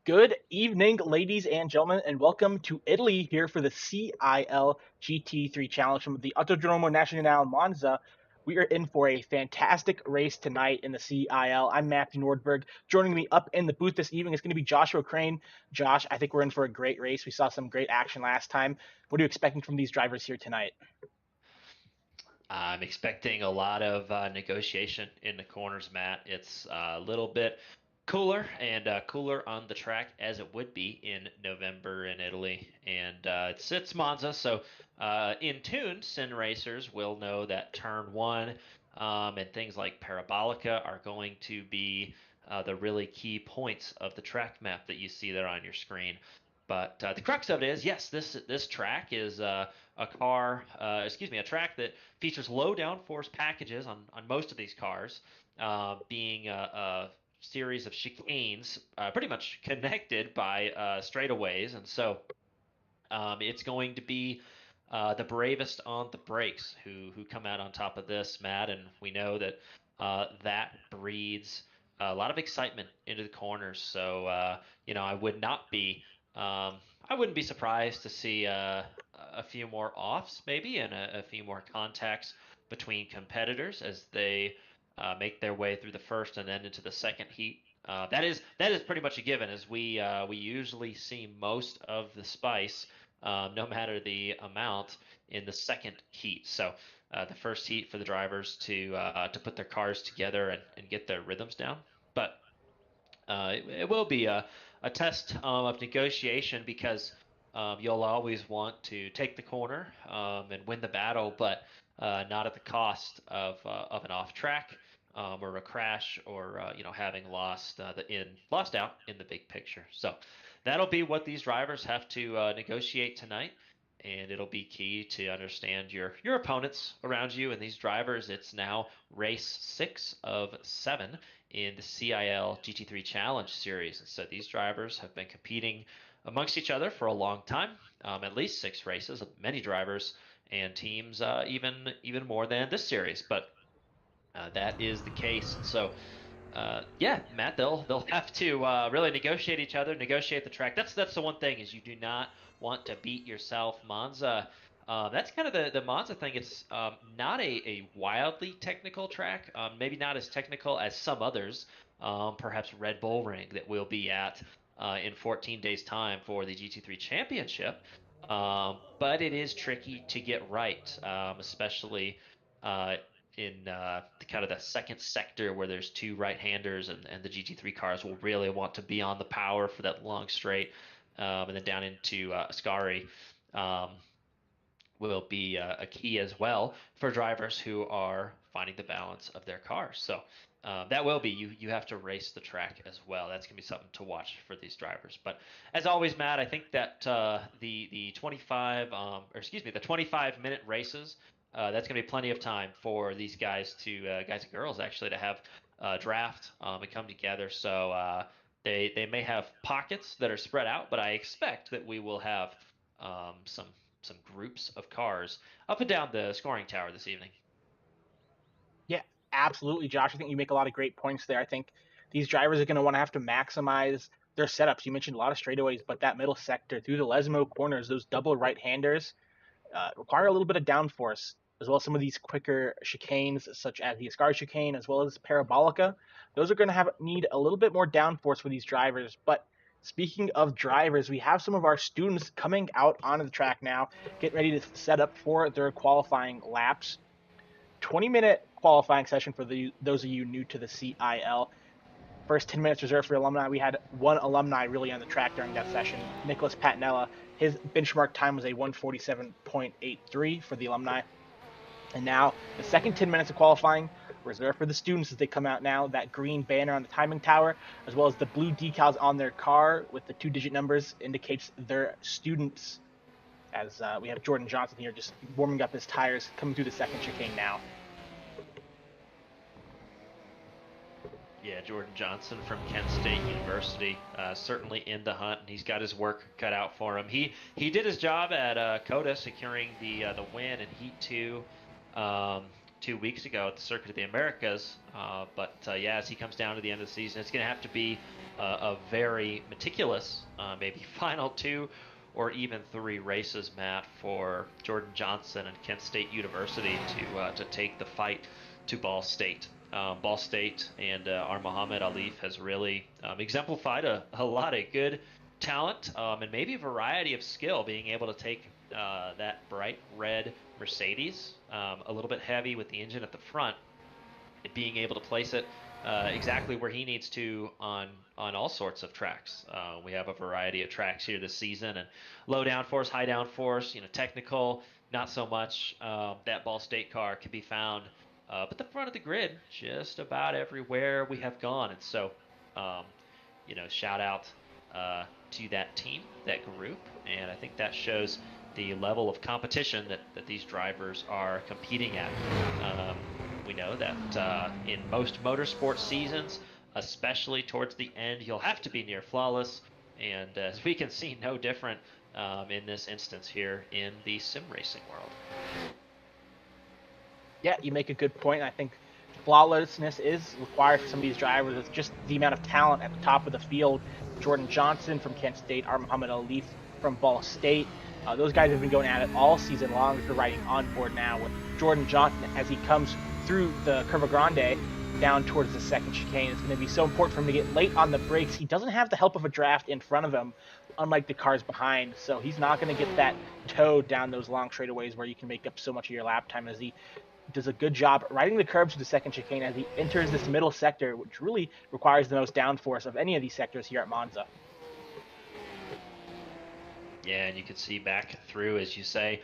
Good evening, ladies and gentlemen, and welcome to Italy here for the CiL GT3 Challenge from the Autodromo Nazionale Monza. We are in for a fantastic race tonight in the CiL. I'm Matthew Nordberg. Joining me up in the booth this evening is going to be Joshua Crane. Josh, I think we're in for a great race. We saw some great action last time. What are you expecting from these drivers here tonight? I'm expecting a lot of negotiation in the corners, Matt. It's a little bit cooler and cooler on the track as it would be in November in Italy. And it's Monza, so in tune, sim racers will know that turn one and things like parabolica are going to be the really key points of the track map that you see there on your screen. But the crux of it is, yes, this track is a track that features low downforce packages on most of these cars, being a series of chicanes, pretty much connected by straightaways, and so it's going to be the bravest on the brakes who come out on top of this, Matt, and we know that that breeds a lot of excitement into the corners. So I would not be I wouldn't be surprised to see a few more offs maybe and a few more contacts between competitors as they make their way through the first and then into the second heat. That is pretty much a given, as we usually see most of the spice, no matter the amount, in the second heat. So the first heat for the drivers to put their cars together and get their rhythms down. But it will be a test of negotiation because you'll always want to take the corner and win the battle, but not at the cost of an off track or a crash or having lost out in the big picture. So that'll be what these drivers have to negotiate tonight. And it'll be key to understand your opponents around you and these drivers. It's now race 6 of 7 in the CiL GT3 Challenge Series. And so these drivers have been competing amongst each other for a long time, at least 6 races. Many drivers and teams, even more than this series. But that is the case. And so yeah, Matt, they'll have to really negotiate each other, negotiate the track. That's the one thing, is you do not want to beat yourself. Monza, that's kind of the Monza thing. It's not a wildly technical track, maybe not as technical as some others, perhaps Red Bull Ring that we'll be at in 14 days' time for the GT3 Championship. But it is tricky to get right, especially uh, in kind of the second sector where there's two right-handers, and the GT3 cars will really want to be on the power for that long straight, and then down into Ascari um, will be a key as well for drivers who are finding the balance of their cars. So that will be, you have to race the track as well. That's gonna be something to watch for these drivers. But as always, Matt, I think that the 25-minute races, that's gonna be plenty of time for these guys guys and girls actually to have draft and come together. So they may have pockets that are spread out, but I expect that we will have some groups of cars up and down the scoring tower this evening. Yeah, absolutely, Josh. I think you make a lot of great points there. I think these drivers are going to want to have to maximize their setups. You mentioned a lot of straightaways, but that middle sector through the Lesmo corners, those double right-handers require a little bit of downforce, as well as some of these quicker chicanes, such as the Ascari chicane, as well as Parabolica. Those are going to have need a little bit more downforce for these drivers. But speaking of drivers, we have some of our students coming out onto the track now, getting ready to set up for their qualifying laps. 20-minute qualifying session for those of you new to the CiL. First 10 minutes reserved for alumni. We had one alumni really on the track during that session, Nicholas Patinella. His benchmark time was a 147.83 for the alumni. And now the second 10 minutes of qualifying reserved for the students as they come out now. That green banner on the timing tower, as well as the blue decals on their car with the 2-digit numbers, indicates they're students. As we have Jordan Johnson here just warming up his tires, coming through the second chicane now. Yeah, Jordan Johnson from Kent State University, certainly in the hunt, and he's got his work cut out for him. He did his job at COTA, securing the win in Heat 2 2 weeks ago at the Circuit of the Americas. But yeah, as he comes down to the end of the season, it's going to have to be a very meticulous, maybe final 2 or even 3 races, Matt, for Jordan Johnson and Kent State University to take the fight to Ball State. Ball State and our Muhammad Alif has really exemplified a lot of good talent and maybe a variety of skill, being able to take that bright red Mercedes, a little bit heavy with the engine at the front, and being able to place it exactly where he needs to on all sorts of tracks. We have a variety of tracks here this season, and low downforce, high downforce, technical, not so much. That Ball State car can be found but the front of the grid, just about everywhere we have gone. And so, shout out to that team, that group, and I think that shows the level of competition that these drivers are competing at. We know that in most motorsport seasons, especially towards the end, you'll have to be near flawless, and as we can see, no different in this instance here in the sim racing world. Yeah, you make a good point. I think flawlessness is required for some of these drivers. It's just the amount of talent at the top of the field. Jordan Johnson from Kent State, Muhammad Alif from Ball State. Those guys have been going at it all season long. They're riding on board now with Jordan Johnson as he comes through the Curva Grande down towards the second chicane. It's going to be so important for him to get late on the brakes. He doesn't have the help of a draft in front of him, unlike the cars behind, so he's not going to get that toe down those long straightaways where you can make up so much of your lap time, as he does a good job riding the curbs to the second chicane as he enters this middle sector, which really requires the most downforce of any of these sectors here at Monza. Yeah, and you can see back through, as you say,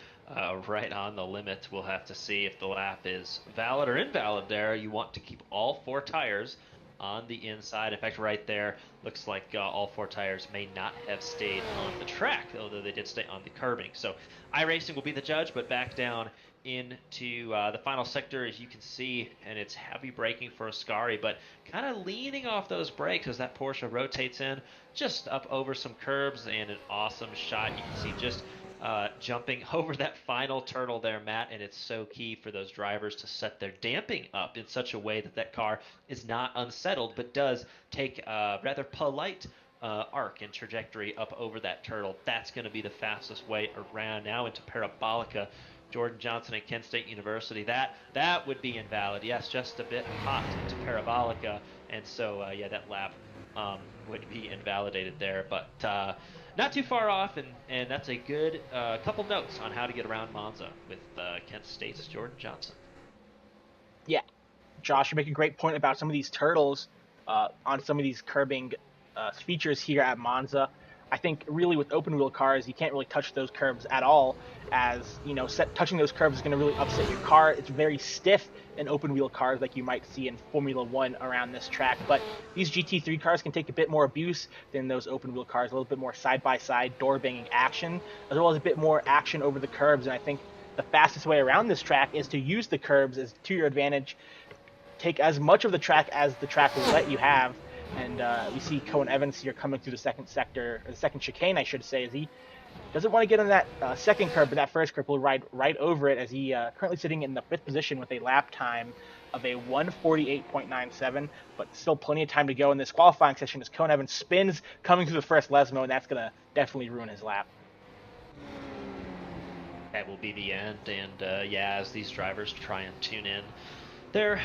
right on the limit. We'll have to see if the lap is valid or invalid there. You want to keep all 4 tires on the inside. In fact, right there, looks like all 4 tires may not have stayed on the track, although they did stay on the curbing. So iRacing will be the judge, but back down into the final sector, as you can see, and it's heavy braking for Ascari, but kind of leaning off those brakes as that Porsche rotates in just up over some curbs, and an awesome shot. You can see just jumping over that final turtle there, Matt, and it's so key for those drivers to set their damping up in such a way that that car is not unsettled, but does take a rather polite arc and trajectory up over that turtle. That's going to be the fastest way around. Now into Parabolica, Jordan Johnson at Kent State University. That would be invalid. Yes, just a bit hot into Parabolica, and so yeah, that lap would be invalidated there. But not too far off, and that's a good couple notes on how to get around Monza with Kent State's Jordan Johnson. Yeah, Josh, you make a great point about some of these turtles on some of these curbing features here at Monza. I think really with open wheel cars, you can't really touch those curbs at all, as touching those curbs is going to really upset your car. It's very stiff in open wheel cars, like you might see in Formula One around this track. But these GT3 cars can take a bit more abuse than those open wheel cars, a little bit more side by side door banging action, as well as a bit more action over the curbs. And I think the fastest way around this track is to use the curbs as to your advantage. Take as much of the track as the track will let you have. And we see Cohen Evans here coming through the second sector, or the second chicane, I should say, as he doesn't want to get on that second curb, but that first curb will ride right over it, as he currently sitting in the 5th position with a lap time of a 1:48.97, but still plenty of time to go in this qualifying session as Cohen Evans spins coming through the first Lesmo, and that's going to definitely ruin his lap. That will be the end, and yeah, as these drivers try and tune in their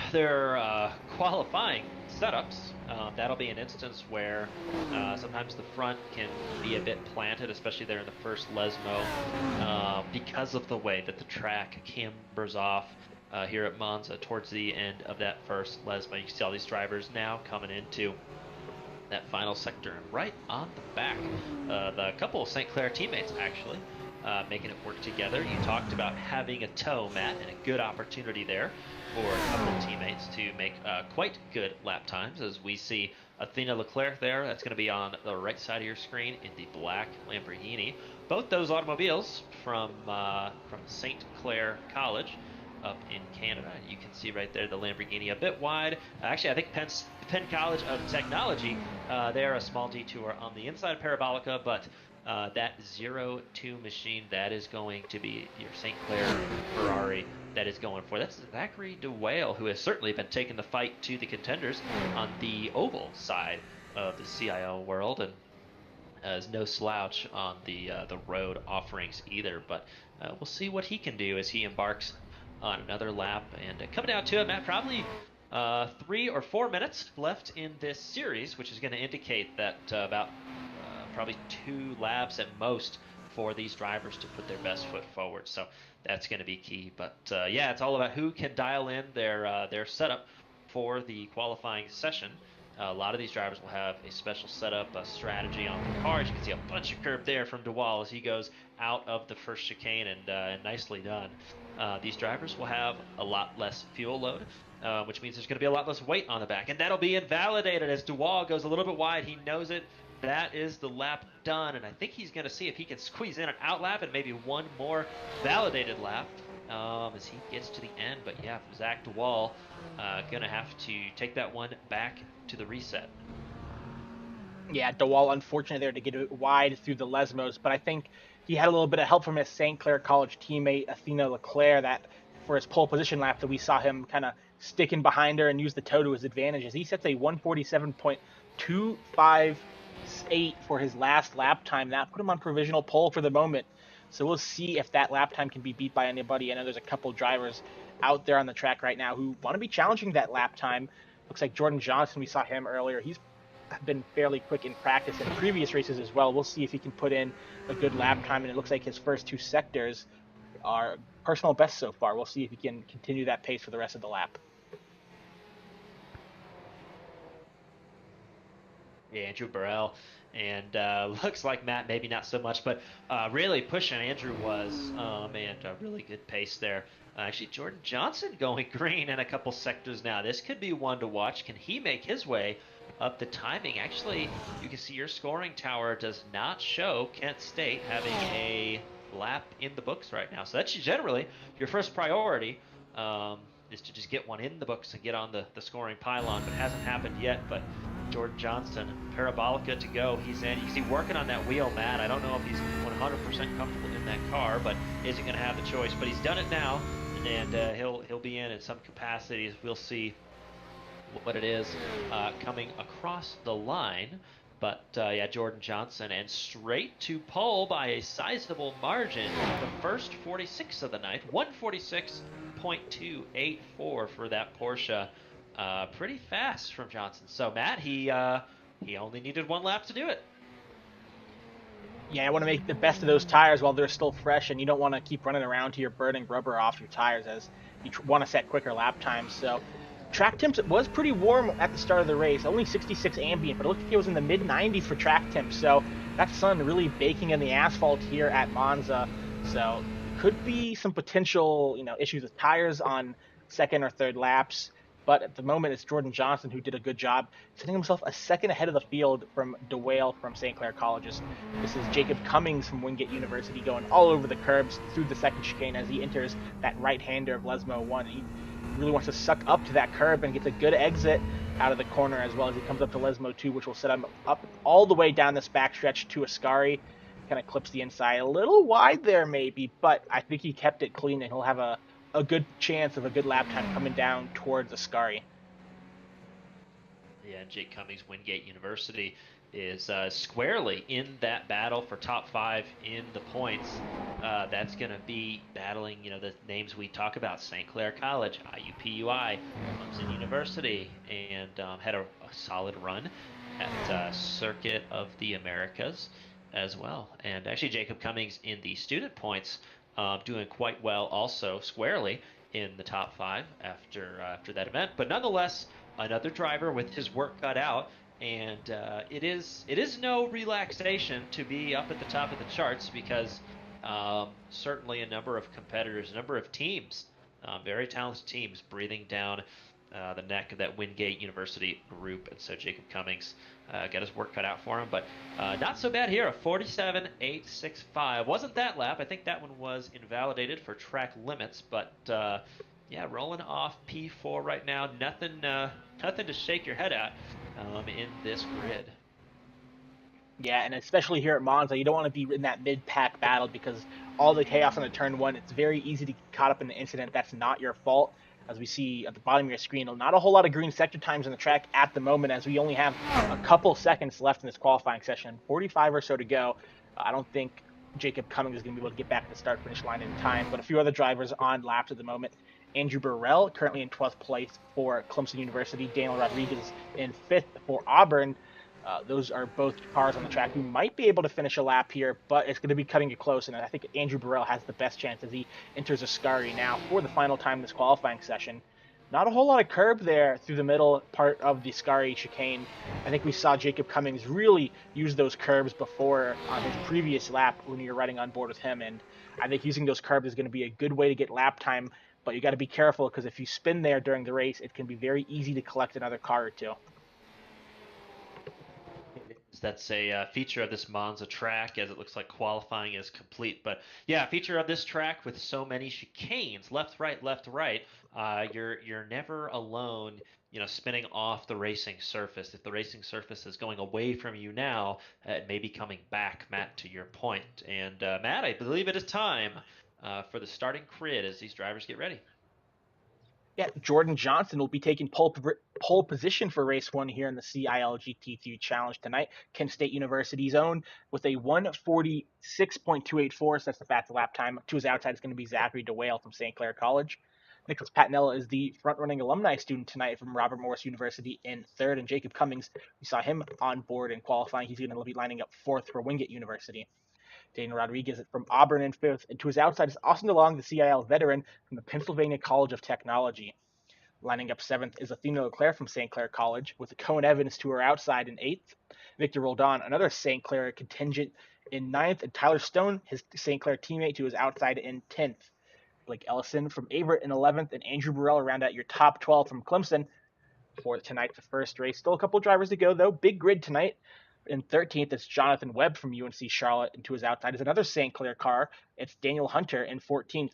qualifying setups, that'll be an instance where sometimes the front can be a bit planted, especially there in the first Lesmo, because of the way that the track cambers off here at Monza towards the end of that first Lesmo. You can see all these drivers now coming into that final sector, and right on the back, the couple of St. Clair teammates actually making it work together. You talked about having a tow, Matt, and a good opportunity there for a couple of teammates to make quite good lap times, as we see Athena Leclerc there. That's going to be on the right side of your screen in the black Lamborghini. Both those automobiles from St. Clair College. up in Canada. You can see right there the Lamborghini a bit wide. Actually, I think Penn College of Technology, they're a small detour on the inside of Parabolica, but that 0-2 machine, that is going to be your St. Clair Ferrari that is going for. That's Zachary DeWale, who has certainly been taking the fight to the contenders on the oval side of the CIL world, and is no slouch on the road offerings either. But we'll see what he can do as he embarks on another lap. And coming down to it, Matt, probably 3 or 4 minutes left in this series, which is going to indicate that about probably 2 laps at most for these drivers to put their best foot forward. So that's going to be key. But yeah, it's all about who can dial in their setup for the qualifying session. A lot of these drivers will have a special setup, a strategy on the cars. You can see a bunch of curve there from DeWall as he goes out of the first chicane, and nicely done. These drivers will have a lot less fuel load, which means there's going to be a lot less weight on the back, and that'll be invalidated as DeWall goes a little bit wide. He knows it. That is the lap done, and I think he's going to see if he can squeeze in an out lap and maybe one more validated lap as he gets to the end. But yeah, Zach DeWall going to have to take that one back to the reset. Yeah, DeWall, unfortunate there to get it wide through the Lesmos, but I think he had a little bit of help from his St. Clair College teammate, Athena Leclerc, that for his pole position lap that we saw him kind of sticking behind her and use the toe to his advantage as he sets a 147.258 for his last lap time. That put him on provisional pole for the moment. So we'll see if that lap time can be beat by anybody. I know there's a couple drivers out there on the track right now who want to be challenging that lap time. Looks like Jordan Johnson, we saw him earlier. He's been fairly quick in practice in previous races as well. We'll see if he can put in a good lap time, and it looks like his first 2 sectors are personal best so far. We'll see if he can continue that pace for the rest of the lap. Yeah, Andrew Burrell, and looks like Matt maybe not so much, but really pushing Andrew was, and a really good pace there. Actually, Jordan Johnson going green in a couple sectors now. This could be one to watch. Can he make his way up the timing? Actually, you can see your scoring tower does not show Kent State having a lap in the books right now. So that's generally your first priority, is to just get one in the books and get on the scoring pylon, but it hasn't happened yet. But Jordan Johnson, Parabolica to go. He's in. You can see working on that wheel, Matt. I don't know if he's 100% comfortable in that car, but isn't going to have the choice. But he's done it now, and he'll be in some capacity. We'll see what it is coming across the line. But yeah, Jordan Johnson, and straight to pole by a sizable margin. The first 46 of the night, 146.284 for that Porsche. Pretty fast from Johnson. So Matt, he only needed 1 lap to do it. Yeah, I want to make the best of those tires while they're still fresh, and you don't want to keep running around till you're burning rubber off your tires, as you want to set quicker lap times. So track temps was pretty warm at the start of the race, only 66 ambient, but it looked like it was in the mid 90s for track temps. So that sun really baking in the asphalt here at Monza. So could be some potential, issues with tires on second or third laps. But at the moment, it's Jordan Johnson who did a good job, setting himself a second ahead of the field from DeWale from St. Clair Colleges. This is Jacob Cummings from Wingate University going all over the curbs through the second chicane as he enters that right-hander of Lesmo 1. He really wants to suck up to that curb and gets a good exit out of the corner as well as he comes up to Lesmo 2, which will set him up all the way down this backstretch to Ascari. Kind of clips the inside a little wide there maybe, but I think he kept it clean and he'll have a good chance of a good lap time coming down towards Ascari. Yeah, Jake Cummings, Wingate University, is squarely in that battle for top 5 in the points. That's going to be battling, the names we talk about: St. Clair College, IUPUI, Clemson University, and had a solid run at Circuit of the Americas as well. And actually, Jacob Cummings in the student points, doing quite well also squarely in the top 5 after that event. But nonetheless, another driver with his work cut out, and it is no relaxation to be up at the top of the charts, because certainly a number of competitors, a number of teams, very talented teams, breathing down the neck of that Wingate University group. And so Jacob Cummings got his work cut out for him, but not so bad here. A 47.865 wasn't that lap. I think that one was invalidated for track limits, but Yeah, rolling off P4 right now. Nothing to shake your head at in this grid. Yeah, and especially here at Monza, you don't want to be in that mid-pack battle because all the chaos on the turn one, it's very easy to get caught up in an incident that's not your fault. As we see at the bottom of your screen, not a whole lot of green sector times on the track at the moment, as we only have a couple seconds left in this qualifying session, 45 or so to go. I don't think Jacob Cummings is going to be able to get back to the start-finish line in time, but a few other drivers on laps at the moment. Andrew Burrell, currently in 12th place for Clemson University. Daniel Rodriguez in 5th for Auburn. Those are both cars on the track who might be able to finish a lap here, but it's going to be cutting it close. And I think Andrew Burrell has the best chance as he enters Ascari now for the final time in this qualifying session. Not a whole lot of curb there through the middle part of the Ascari chicane. I think we saw Jacob Cummings really use those curbs before on his previous lap when you were riding on board with him. And I think using those curbs is going to be a good way to get lap time, but you got to be careful because if you spin there during the race, it can be very easy to collect another car or two. That's a feature of this Monza track, as it looks like qualifying is complete. But yeah, feature of this track with so many chicanes, left, right, left, right. You're never alone. Spinning off the racing surface. If the racing surface is going away from you now, it may be coming back, Matt, to your point. And Matt, I believe it is time for the starting grid as these drivers get ready. Yeah, Jordan Johnson will be taking pole position for race one here in the CiL GT3 Challenge tonight. Kent State University's own with a 146.284, so that's the fastest lap time. To his outside is going to be Zachary DeWale from St. Clair College. Nicholas Patinella is the front-running alumni student tonight from Robert Morris University in third, and Jacob Cummings, we saw him on board in qualifying. He's going to be lining up fourth for Wingate University. Daniel Rodriguez from Auburn in fifth, and to his outside is Austin DeLong, the CiL veteran from the Pennsylvania College of Technology. Lining up seventh is Athena Leclerc from St. Clair College, with Cohen Evans to her outside in eighth. Victor Roldan, another St. Clair contingent, in ninth, and Tyler Stone, his St. Clair teammate, to his outside in 10th. Blake Ellison from Averett in 11th, and Andrew Burrell around out your top 12 from Clemson for tonight's the first race. Still a couple of drivers to go, though. Big grid tonight. In 13th, it's Jonathan Webb from UNC Charlotte, and to his outside is another St. Clair car. It's Daniel Hunter in 14th.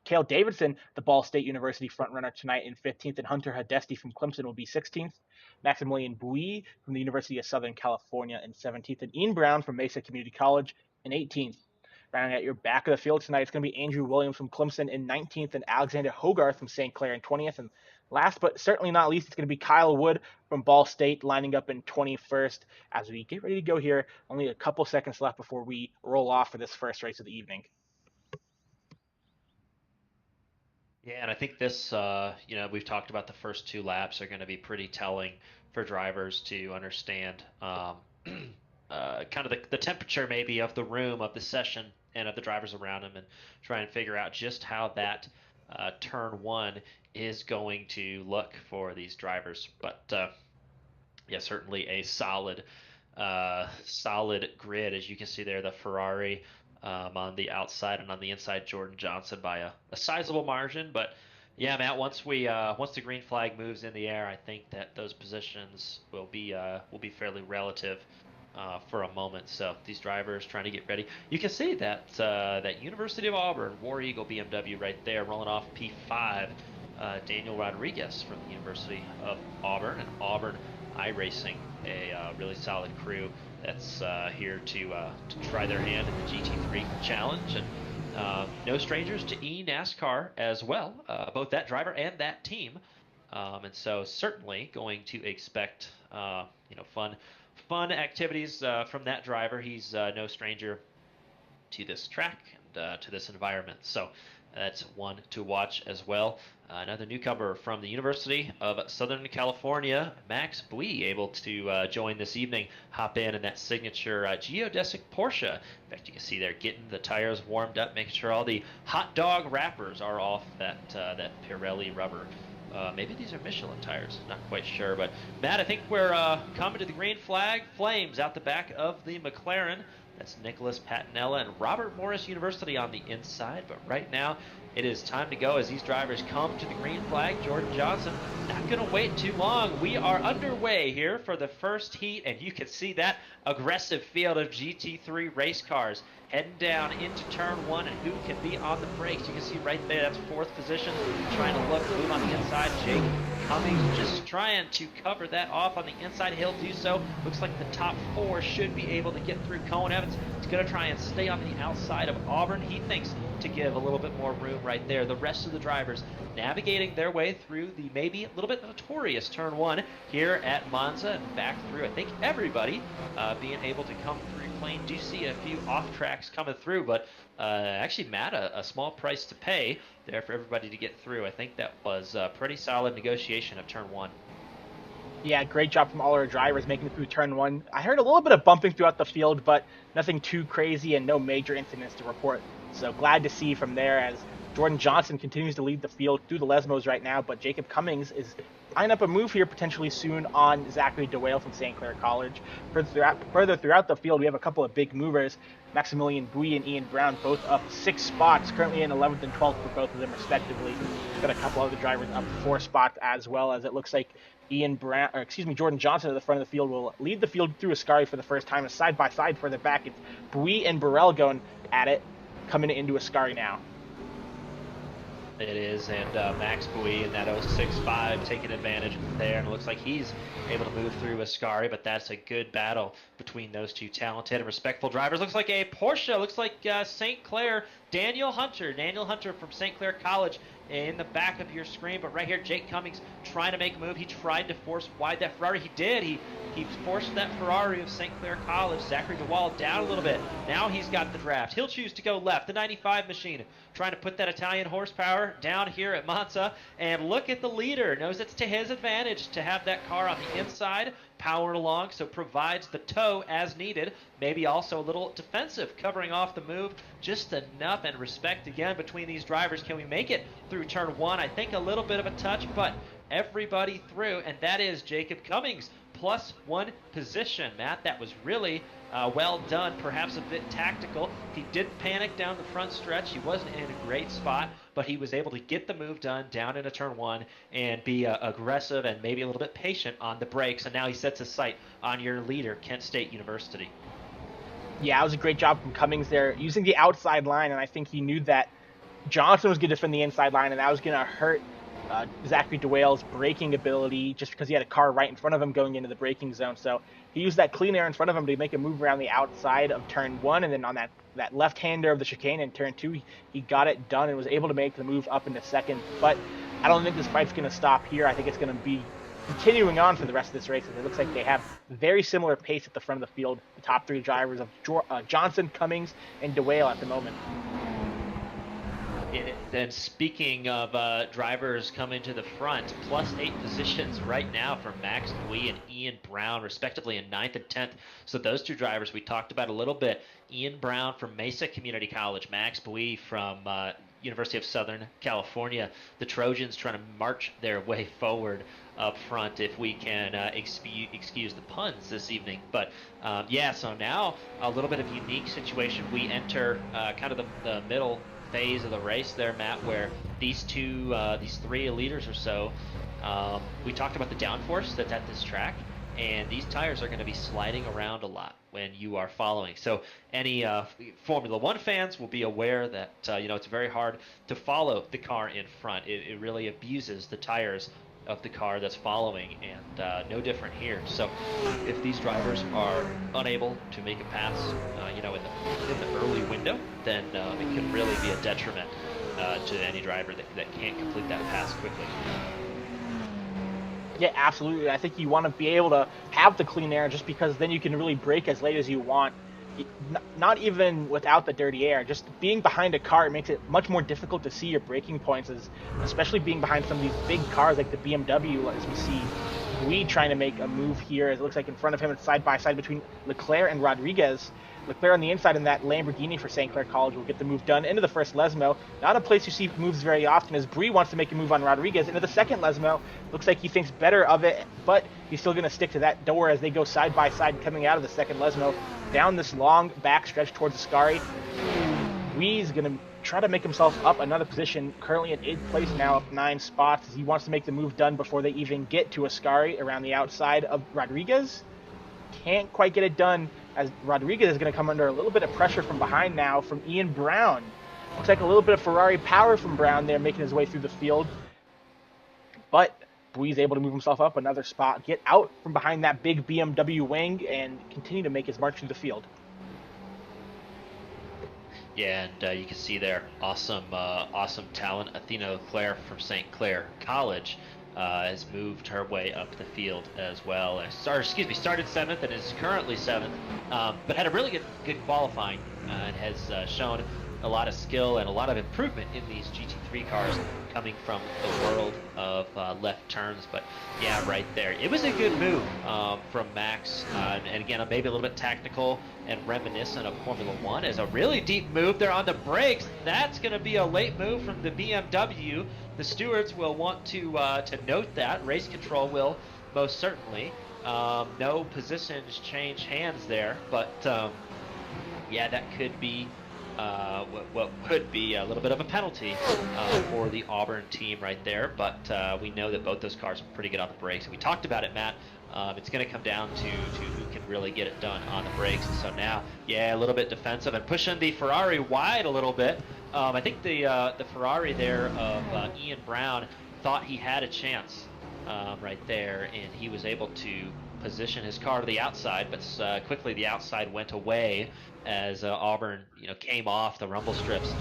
Cale Davidson, the Ball State University frontrunner tonight in 15th, and Hunter Hadesti from Clemson will be 16th. Maximilian Bouy from the University of Southern California in 17th, and Ian Brown from Mesa Community College in 18th. Rounding out your back of the field tonight, it's going to be Andrew Williams from Clemson in 19th, and Alexander Hogarth from St. Clair in 20th. And last but certainly not least, it's going to be Kyle Wood from Ball State lining up in 21st. As we get ready to go here, only a couple seconds left before we roll off for this first race of the evening. Yeah, and I think this, we've talked about the first two laps are going to be pretty telling for drivers to understand kind of the temperature maybe of the room, of the session, and of the drivers around them, and try and figure out just how that turn one is going to look for these drivers. But yeah, certainly a solid grid, as you can see there. The Ferrari on the outside, and on the inside, Jordan Johnson by a sizable margin. But yeah, Matt, once the green flag moves in the air, I think that those positions will be fairly relative for a moment. So these drivers trying to get ready. You can see that University of Auburn War Eagle BMW right there rolling off P5. Daniel Rodriguez from the University of Auburn, and Auburn iRacing, a really solid crew that's here to try their hand in the GT3 Challenge, and no strangers to NASCAR as well, both that driver and that team, and so certainly going to expect fun activities from that driver. He's no stranger to this track and to this environment, so that's one to watch as well. Another newcomer from the University of Southern California, Max Bui, able to join this evening, hop in that signature geodesic Porsche. In fact, you can see there getting the tires warmed up, making sure all the hot dog wrappers are off that Pirelli rubber. Maybe these are Michelin tires, not quite sure. But Matt, I think we're coming to the green flag. Flames out the back of the McLaren. That's Nicholas Patinella and Robert Morris University on the inside. But right now, it is time to go as these drivers come to the green flag. Jordan Johnson not going to wait too long. We are underway here for the first heat, and you can see that aggressive field of GT3 race cars heading down into turn 1, and who can be on the brakes. You can see right there, that's 4th position, trying to move on the inside. Jake Cummings just trying to cover that off on the inside. He'll do so. Looks like the top 4 should be able to get through. Cohen Evans is going to try and stay on the outside of Auburn. He thinks to give a little bit more room right there. The rest of the drivers navigating their way through the maybe a little bit notorious turn 1 here at Monza and back through. I think everybody being able to come through clean. Do see a few off tracks coming through, but actually, Matt, a small price to pay there for everybody to get through. I think that was a pretty solid negotiation of turn 1. Yeah, great job from all our drivers making it through turn 1. I heard a little bit of bumping throughout the field, but nothing too crazy and no major incidents to report. So glad to see from there as Jordan Johnson continues to lead the field through the Lesmos right now, but Jacob Cummings is lining up a move here potentially soon on Zachary DeWale from St. Clair College. Further throughout the field, we have a couple of big movers. Maximilian Bui and Ian Brown both up 6 spots, currently in 11th and 12th for both of them respectively. We've got a couple other drivers up 4 spots as well, as it looks like Jordan Johnson at the front of the field will lead the field through Ascari for the first time. And side by side further back, it's Bui and Burrell going at it, coming into Ascari now. It is, and Max Bui in that 06.5 taking advantage there, and it looks like he's able to move through Ascari, but that's a good battle between those two talented and respectful drivers. Looks like a Porsche, looks like St. Clair, Daniel Hunter from St. Clair College in the back of your screen, but right here, Jake Cummings trying to make a move. He tried to force wide that Ferrari. He did. He forced that Ferrari of St. Clair College, Zachary DeWale, down a little bit. Now he's got the draft. He'll choose to go left. The 95 machine trying to put that Italian horsepower down here at Monza. And look at the leader. Knows it's to his advantage to have that car on the inside, powering along, so provides the tow as needed. Maybe also a little defensive, covering off the move just enough, and respect again between these drivers. Can we make it through turn 1? I think a little bit of a touch, but everybody through, and that is Jacob Cummings +1 position. Matt, that was really well done, perhaps a bit tactical. He did panic down the front stretch. He wasn't in a great spot, but he was able to get the move done down into turn 1 and be aggressive and maybe a little bit patient on the brakes. And now he sets his sight on your leader, Kent State University. Yeah, it was a great job from Cummings there, using the outside line, and I think he knew that Johnson was going to defend the inside line, and that was going to hurt Zachary DeWale's braking ability just because he had a car right in front of him going into the braking zone. So he used that clean air in front of him to make a move around the outside of turn 1, and then on that left-hander of the chicane in turn 2, he got it done and was able to make the move up into second. But I don't think this fight's going to stop here. I think it's going to be continuing on for the rest of this race. It looks like they have very similar pace at the front of the field, the top 3 drivers of Johnson, Cummings, and DeWale at the moment. And speaking of drivers coming to the front, +8 positions right now for Max Bui and Ian Brown, respectively, in 9th and 10th. So those two drivers we talked about a little bit. Ian Brown from Mesa Community College, Max Bui from University of Southern California. The Trojans trying to march their way forward up front, if we can excuse the puns this evening. But yeah, so now a little bit of unique situation. We enter kind of the middle phase of the race there, Matt, where these 3 leaders or so, we talked about the downforce that's at this track, and these tires are going to be sliding around a lot when you are following. So any Formula One fans will be aware that it's very hard to follow the car in front. It really abuses the tires of the car that's following, and no different here. So if these drivers are unable to make a pass, in the early window, then it can really be a detriment to any driver that can't complete that pass quickly. Yeah, absolutely. I think you want to be able to have the clean air, just because then you can really brake as late as you want. Not even without the dirty air, just being behind a car, it makes it much more difficult to see your braking points, especially being behind some of these big cars like the BMW, as we see Bui trying to make a move here. It looks like in front of him it's side by side between Leclerc and Rodriguez. Leclerc on the inside in that Lamborghini for St. Clair College will get the move done into the first Lesmo. Not a place you see moves very often, as Bui wants to make a move on Rodriguez into the second Lesmo. Looks like he thinks better of it, but he's still going to stick to that door as they go side by side coming out of the second Lesmo down this long back stretch towards Ascari. Bui's going to try to make himself up another position, currently in 8th place now, up 9 spots, as he wants to make the move done before they even get to Ascari around the outside of Rodriguez. Can't quite get it done, as Rodriguez is going to come under a little bit of pressure from behind now from Ian Brown. Looks like a little bit of Ferrari power from Brown there, making his way through the field. But Bui's able to move himself up another spot, get out from behind that big BMW wing, and continue to make his march through the field. Yeah, and you can see there, awesome talent. Athena Leclerc from St. Clair College has moved her way up the field as well. Started 7th and is currently 7th, but had a really good qualifying and has shown a lot of skill and a lot of improvement in these GT3 cars coming from the world of left turns. But yeah, right there, it was a good move from Max, and again, maybe a little bit tactical and reminiscent of Formula 1, as a really deep move there on the brakes. That's going to be a late move from the BMW. The stewards will want to note that. Race control will, most certainly. No positions change hands there, but yeah, that could be what would be a little bit of a penalty for the Auburn team right there. But we know that both those cars are pretty good on the brakes. And we talked about it, Matt. It's going to come down to who can really get it done on the brakes. And so now, yeah, a little bit defensive and pushing the Ferrari wide a little bit. I think the Ferrari there of Ian Brown thought he had a chance right there, and he was able to position his car to the outside, but quickly the outside went away as Auburn, came off the rumble strips.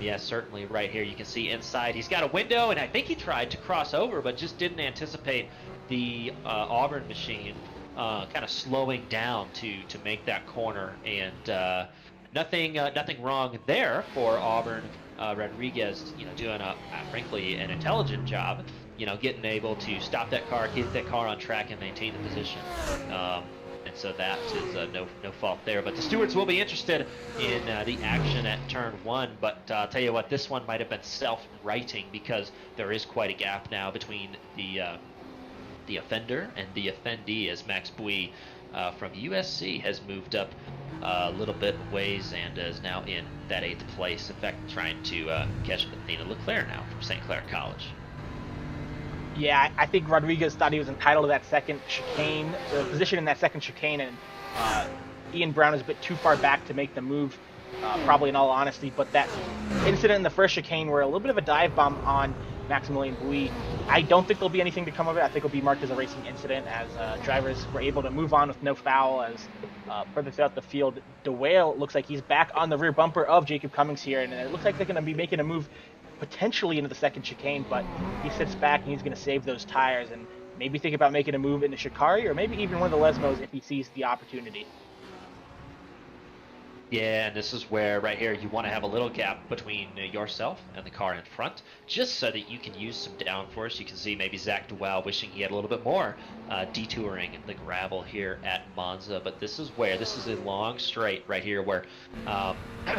Yeah, certainly right here you can see inside. He's got a window, and I think he tried to cross over, but just didn't anticipate the Auburn machine kind of slowing down to make that corner. And nothing wrong there for Auburn. Rodriguez, doing frankly an intelligent job. Getting able to stop that car, get that car on track, and maintain the position. And so that is no fault there. But the stewards will be interested in the action at turn 1. But I'll tell you what, this one might have been self-righting, because there is quite a gap now between the offender and the offendee, as Max Bui from USC has moved up a little bit ways and is now in that 8th place. In fact, trying to catch Athena Leclerc now from St. Clair College. Yeah, I think Rodriguez thought he was entitled to that second chicane, the position in that second chicane, and Ian Brown is a bit too far back to make the move, probably in all honesty. But that incident in the first chicane, where a little bit of a dive bomb on Maximilian Bui, I don't think there'll be anything to come of it. I think it'll be marked as a racing incident, as drivers were able to move on with no foul. As further throughout the field, DeWale looks like he's back on the rear bumper of Jacob Cummings here, and it looks like they're going to be making a move potentially into the second chicane, but he sits back and he's going to save those tires and maybe think about making a move into Shikari, or maybe even one of the Lesmos if he sees the opportunity. Yeah, and this is where, right here, you want to have a little gap between yourself and the car in front, just so that you can use some downforce. You can see maybe Zach DeWell wishing he had a little bit more detouring the gravel here at Monza. But this is a long straight right here where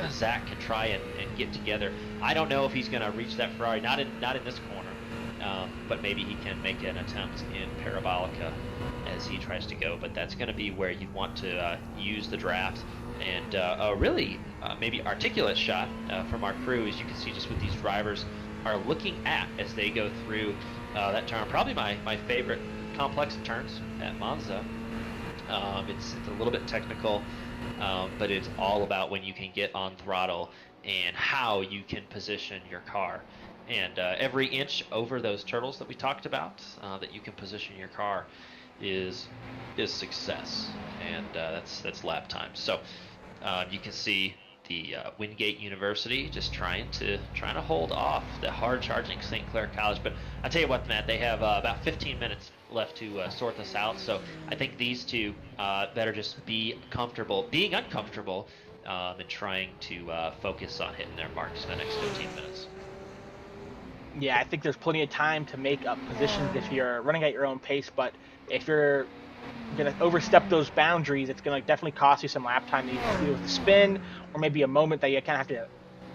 Zach can try and get together. I don't know if he's going to reach that Ferrari, not in this corner, but maybe he can make an attempt in Parabolica as he tries to go. But that's going to be where you want to use the draft. And a really maybe articulate shot from our crew, as you can see just what these drivers are looking at as they go through that turn. Probably my favorite complex of turns at Monza. It's a little bit technical, but it's all about when you can get on throttle and how you can position your car. And every inch over those turtles that we talked about, that you can position your car, is success, and that's lap time. So you can see the Wingate University just trying to hold off the hard charging St. Clair College. But I tell you what, Matt, they have about 15 minutes left to sort this out. So I think these two better just be comfortable being uncomfortable and trying to focus on hitting their marks for the next 15 minutes. Yeah, I think there's plenty of time to make up positions if you're running at your own pace, but if you're going to overstep those boundaries, it's going to definitely cost you some lap time, either with a spin or maybe a moment that you kind of have to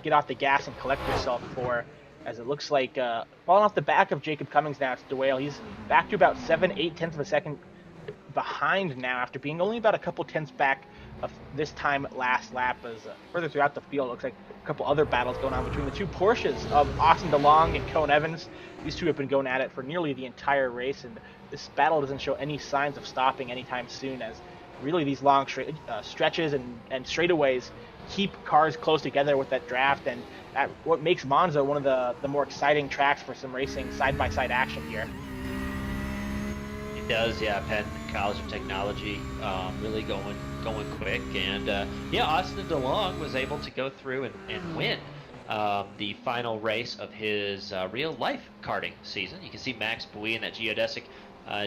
get off the gas and collect yourself for, as it looks like falling off the back of Jacob Cummings now. It's DeWale. He's back to about 7-8 tenths of a second behind now, after being only about a couple tenths back of this time last lap. As further throughout the field, it looks like a couple other battles going on between the two Porsches of Austin DeLong and Cone Evans. These two have been going at it for nearly the entire race, and this battle doesn't show any signs of stopping anytime soon, as really these long stretches and straightaways keep cars close together with that draft, and what makes Monza one of the more exciting tracks for some racing side-by-side action here. It does, yeah. Penn College of Technology really going quick, and yeah, Austin DeLong was able to go through and win the final race of his real life karting season. You can see Max Bui in that geodesic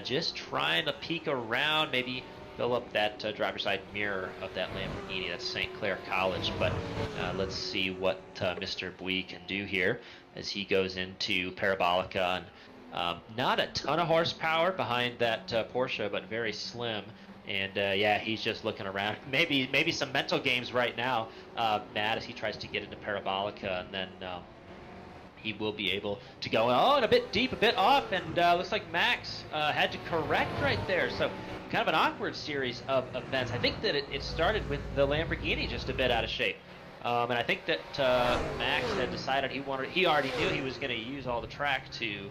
just trying to peek around, maybe fill up that driver's side mirror of that Lamborghini. That's St. Clair College, but let's see what Mr. Bui can do here as he goes into Parabolica. And not a ton of horsepower behind that Porsche, but very slim. And yeah, he's just looking around. Maybe some mental games right now, Matt, as he tries to get into Parabolica, and then he will be able to go, and a bit deep, a bit off, and looks like Max had to correct right there. So kind of an awkward series of events. I think that it started with the Lamborghini just a bit out of shape. And I think that Max had decided he already knew he was going to use all the track to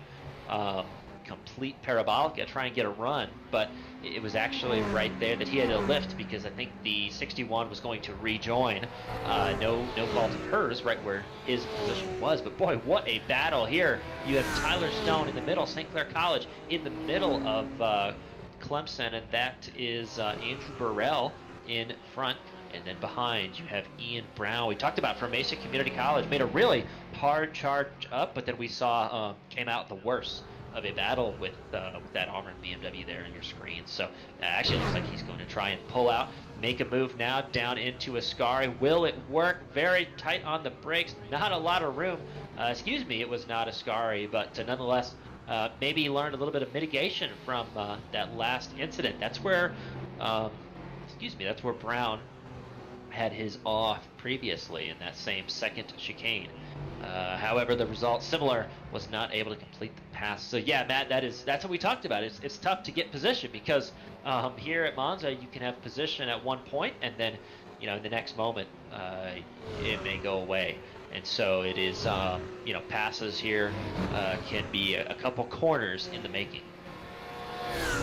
complete Parabolica, try and get a run, but it was actually right there that he had to lift, because I think the 61 was going to rejoin. No fault of hers, right where his position was. But boy, what a battle here. You have Tyler Stone in the middle, St. Clair College in the middle of Clemson, and that is Andrew Burrell in front. And then behind, you have Ian Brown. We talked about from Mesa Community College, made a really hard charge up, but then we saw came out the worst of a battle with that armored BMW there on your screen. So actually it looks like he's going to try and pull out, make a move now down into Ascari. Will it work? Very tight on the brakes, not a lot of room. Excuse me, it was not Ascari, but nonetheless, maybe he learned a little bit of mitigation from that last incident. That's where, that's where Brown had his off previously in that same second chicane. However, the result similar, was not able to complete the pass. So yeah, Matt, that's what we talked about. It's tough to get position, because here at Monza you can have position at one point, and then in the next moment it may go away. And so it is passes here can be a couple corners in the making.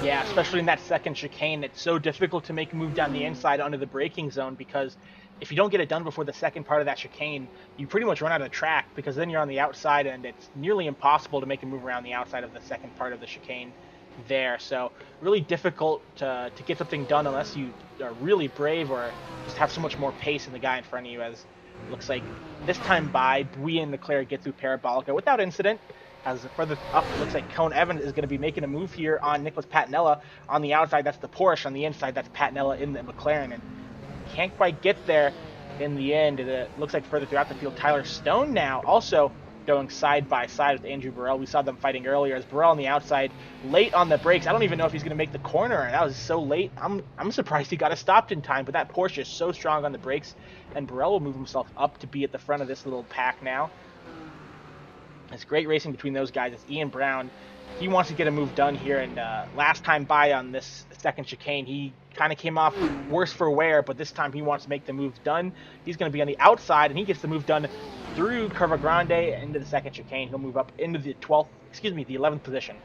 Yeah, especially in that second chicane, it's so difficult to make a move down the inside under the braking zone, because if you don't get it done before the second part of that chicane, you pretty much run out of the track, because then you're on the outside, and it's nearly impossible to make a move around the outside of the second part of the chicane there. So really difficult to get something done unless you are really brave or just have so much more pace than the guy in front of you. As it looks like this time by, Bui and Leclerc get through Parabolica without incident. As further up, it looks like Cone Evans is going to be making a move here on Nicholas Patinella. On the outside, that's the Porsche. On the inside, that's Patinella in the McLaren. And can't quite get there in the end. It looks like further throughout the field, Tyler Stone now also going side by side with Andrew Burrell. We saw them fighting earlier, as Burrell on the outside, late on the brakes. I don't even know if he's going to make the corner. That was so late. I'm surprised he got it stopped in time, but that Porsche is so strong on the brakes, and Burrell will move himself up to be at the front of this little pack now. It's great racing between those guys. It's Ian Brown. He wants to get a move done here, and last time by on this second chicane, he kind of came off worse for wear, but this time he wants to make the move done. He's going to be on the outside, and he gets the move done through Curva Grande into the second chicane. He'll move up into the 11th position.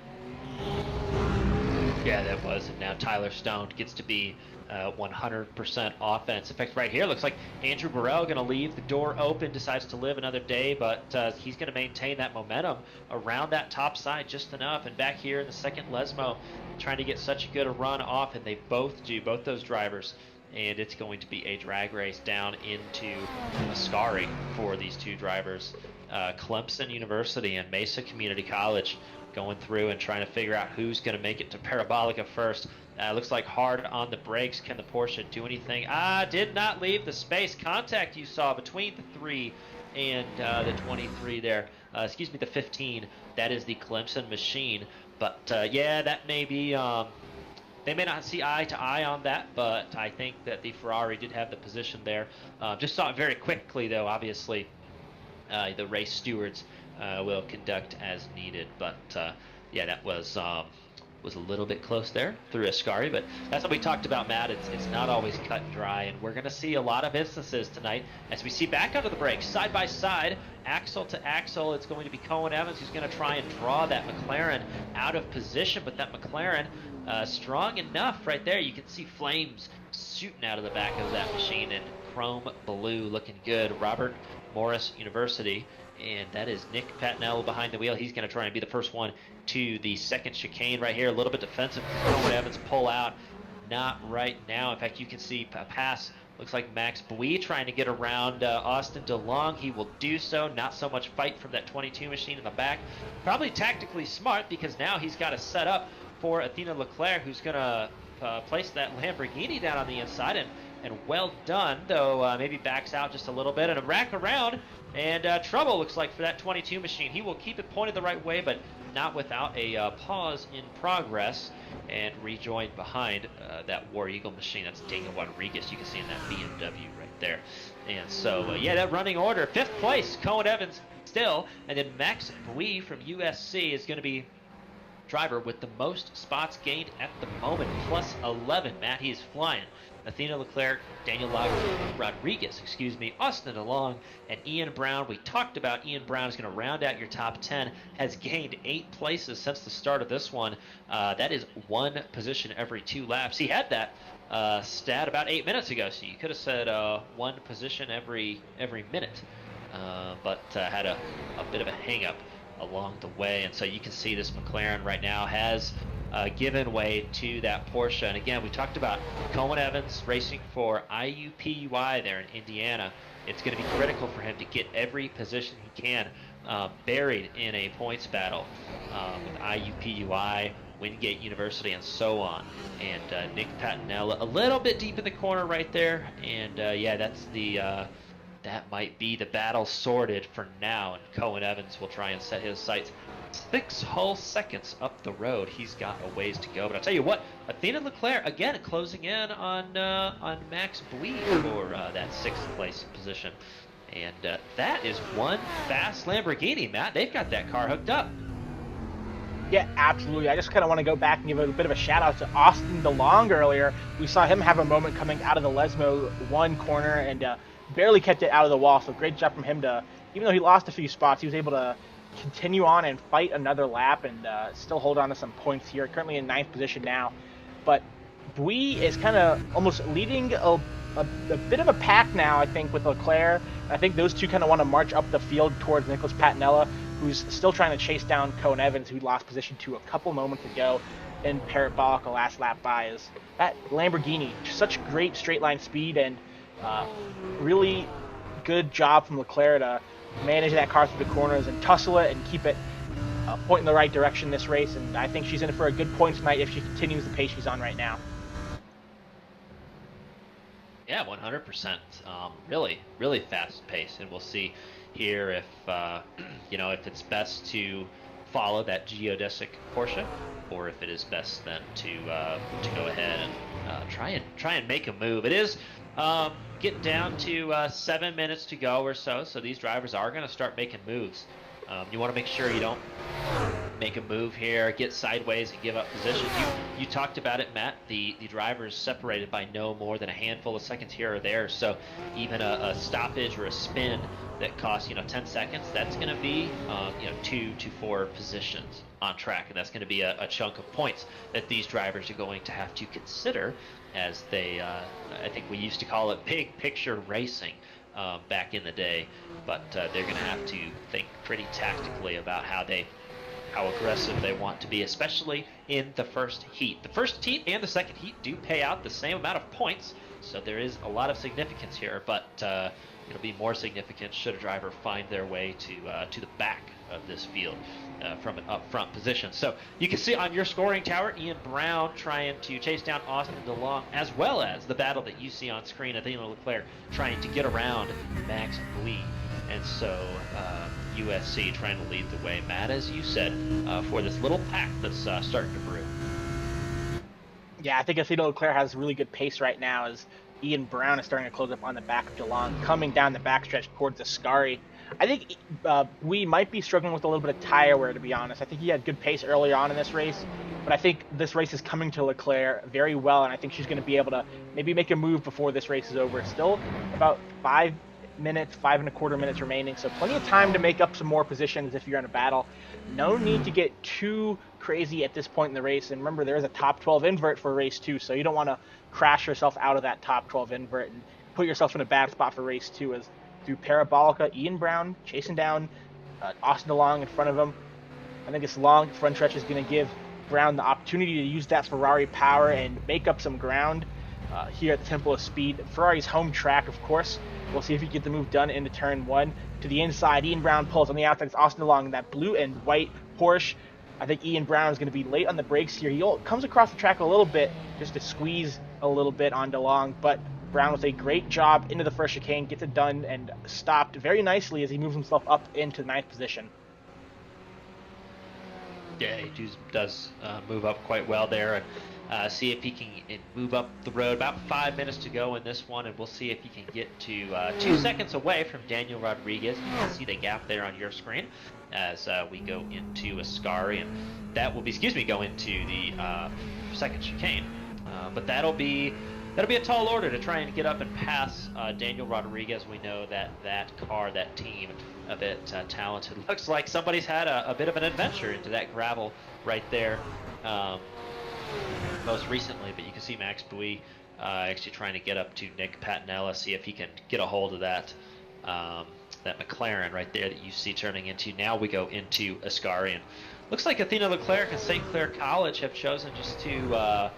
Yeah, that was. And now Tyler Stone gets to be 100% offense. In fact, right here, looks like Andrew Burrell going to leave the door open, decides to live another day, but he's going to maintain that momentum around that top side just enough. And back here in the second Lesmo, trying to get such a good run off, and they both those drivers. And it's going to be a drag race down into Ascari for these two drivers. Clemson University and Mesa Community College going through and trying to figure out who's going to make it to Parabolica first. Looks like hard on the brakes. Can the Porsche do anything? Did not leave the space. Contact you saw between the 3 and the 23 there. The 15. That is the Clemson machine. But yeah, that may be... they may not see eye to eye on that, but I think that the Ferrari did have the position there. Just saw it very quickly, though. Obviously, the race stewards will conduct as needed. But yeah, that was was a little bit close there through Ascari, but that's what we talked about, Matt. It's not always cut and dry, and we're going to see a lot of instances tonight as we see back under the brakes, side by side, axle to axle. It's going to be Cohen Evans who's going to try and draw that McLaren out of position, but that McLaren strong enough right there. You can see flames shooting out of the back of that machine, and chrome blue looking good. Robert Morris University. And that is Nick Patnell behind the wheel. He's going to try and be the first one to the second chicane right here. A little bit defensive. Cohen Evans pull out. Not right now. In fact, you can see a pass. Looks like Max Bui trying to get around Austin DeLong. He will do so. Not so much fight from that 22 machine in the back. Probably tactically smart because now he's got to set up for Athena Leclerc, who's going to place that Lamborghini down on the inside. And well done, though maybe backs out just a little bit. And a rack around. And trouble looks like for that 22 machine. He will keep it pointed the right way, but not without a pause in progress, and rejoined behind that War Eagle machine. That's Daniel Rodriguez. You can see in that BMW right there. And so, yeah, that running order. 5th place, Cohen Evans still. And then Max Bui from USC is going to be driver with the most spots gained at the moment, plus 11. Matt, he is flying. Athena Leclerc, Daniel Rodriguez, Austin DeLong, and Ian Brown. We talked about Ian Brown is going to round out your top 10, has gained 8 places since the start of this one. That is 1 position every 2 laps. He had that stat about 8 minutes ago, so you could have said 1 position every minute, but had a bit of a hang-up along the way. And so you can see this McLaren right now has given way to that Porsche. And again, we talked about Cohen Evans racing for IUPUI there in Indiana. It's going to be critical for him to get every position he can buried in a points battle with IUPUI, Wingate University, and so on. And Nick Patinella a little bit deep in the corner right there. And yeah, that's the that might be the battle sorted for now, and Cohen Evans will try and set his sights 6 whole seconds up the road. He's got a ways to go, but I'll tell you what, Athena Leclerc again closing in on Max Bui for that 6th place position, and that is one fast Lamborghini, Matt. They've got that car hooked up. Yeah, absolutely. I just kind of want to go back and give a bit of a shout out to Austin DeLong earlier. We saw him have a moment coming out of the Lesmo 1 corner and barely kept it out of the wall, so great job from him to, even though he lost a few spots, he was able to continue on and fight another lap and still hold on to some points here. Currently in 9th position now, but Bui is kind of almost leading a bit of a pack now, I think, with Leclerc. I think those two kind of want to march up the field towards Nicholas Patinella, who's still trying to chase down Cohen Evans, who lost position to a couple moments ago in Parabolica last lap by. Is that Lamborghini, such great straight line speed, and really good job from Leclerc to manage that car through the corners and tussle it and keep it pointing the right direction this race. And I think she's in for a good point tonight if she continues the pace she's on right now. Yeah, 100%. Really, really fast pace, and we'll see here if if it's best to follow that geodesic Porsche, or if it is best then to go ahead and try and make a move. It is getting down to 7 minutes to go or so, so these drivers are going to start making moves. You want to make sure you don't make a move here, get sideways, and give up position. You talked about it, Matt. The drivers separated by no more than a handful of seconds here or there, so even a stoppage or a spin that costs 10 seconds, that's going to be 2 to 4 positions on track, and that's going to be a chunk of points that these drivers are going to have to consider as they, I think we used to call it big picture racing back in the day, but they're going to have to think pretty tactically about how aggressive they want to be, especially in the first heat. The first heat and the second heat do pay out the same amount of points, so there is a lot of significance here, but it'll be more significant should a driver find their way to the back of this field from an up front position. So you can see on your scoring tower, Ian Brown trying to chase down Austin DeLong, as well as the battle that you see on screen, Athena Leclerc trying to get around Max Bui. And so USC trying to lead the way, Matt, as you said, for this little pack that's starting to brew. Yeah, I think Athena Leclerc has really good pace right now as Ian Brown is starting to close up on the back of DeLong, coming down the backstretch towards Ascari. I think we might be struggling with a little bit of tire wear, to be honest. I think he had good pace earlier on in this race, but I think this race is coming to Leclerc very well, and I think she's going to be able to maybe make a move before this race is over. Still about 5 minutes, 5.25 minutes remaining, so plenty of time to make up some more positions if you're in a battle. No need to get too crazy at this point in the race, and remember there is a top 12 invert for race 2, so you don't want to crash yourself out of that top 12 invert and put yourself in a bad spot for race 2 as through Parabolica, Ian Brown chasing down Austin DeLong in front of him. I think this long front stretch is going to give Brown the opportunity to use that Ferrari power and make up some ground here at the Temple of Speed. Ferrari's home track, of course. We'll see if he can get the move done into turn 1. To the inside, Ian Brown pulls on the outside. It's Austin DeLong in that blue and white Porsche. I think Ian Brown is going to be late on the brakes here. He comes across the track a little bit just to squeeze a little bit on DeLong, but Brown with a great job into the first chicane, gets it done and stopped very nicely as he moves himself up into 9th position. Yeah, he does move up quite well there, and see if he can move up the road. About 5 minutes to go in this one, and we'll see if he can get to 2 seconds away from Daniel Rodriguez. You can see the gap there on your screen as we go into Ascari, and that will be, go into the second chicane. But that'll be a tall order to try and get up and pass Daniel Rodriguez. We know that car, that team, a bit talented. Looks like somebody's had a bit of an adventure into that gravel right there most recently, but you can see Max Bui actually trying to get up to Nick Patinella, see if he can get a hold of that that McLaren right there that you see turning into. Now we go into Ascari, and looks like Athena Leclerc and St. Clair College have chosen just to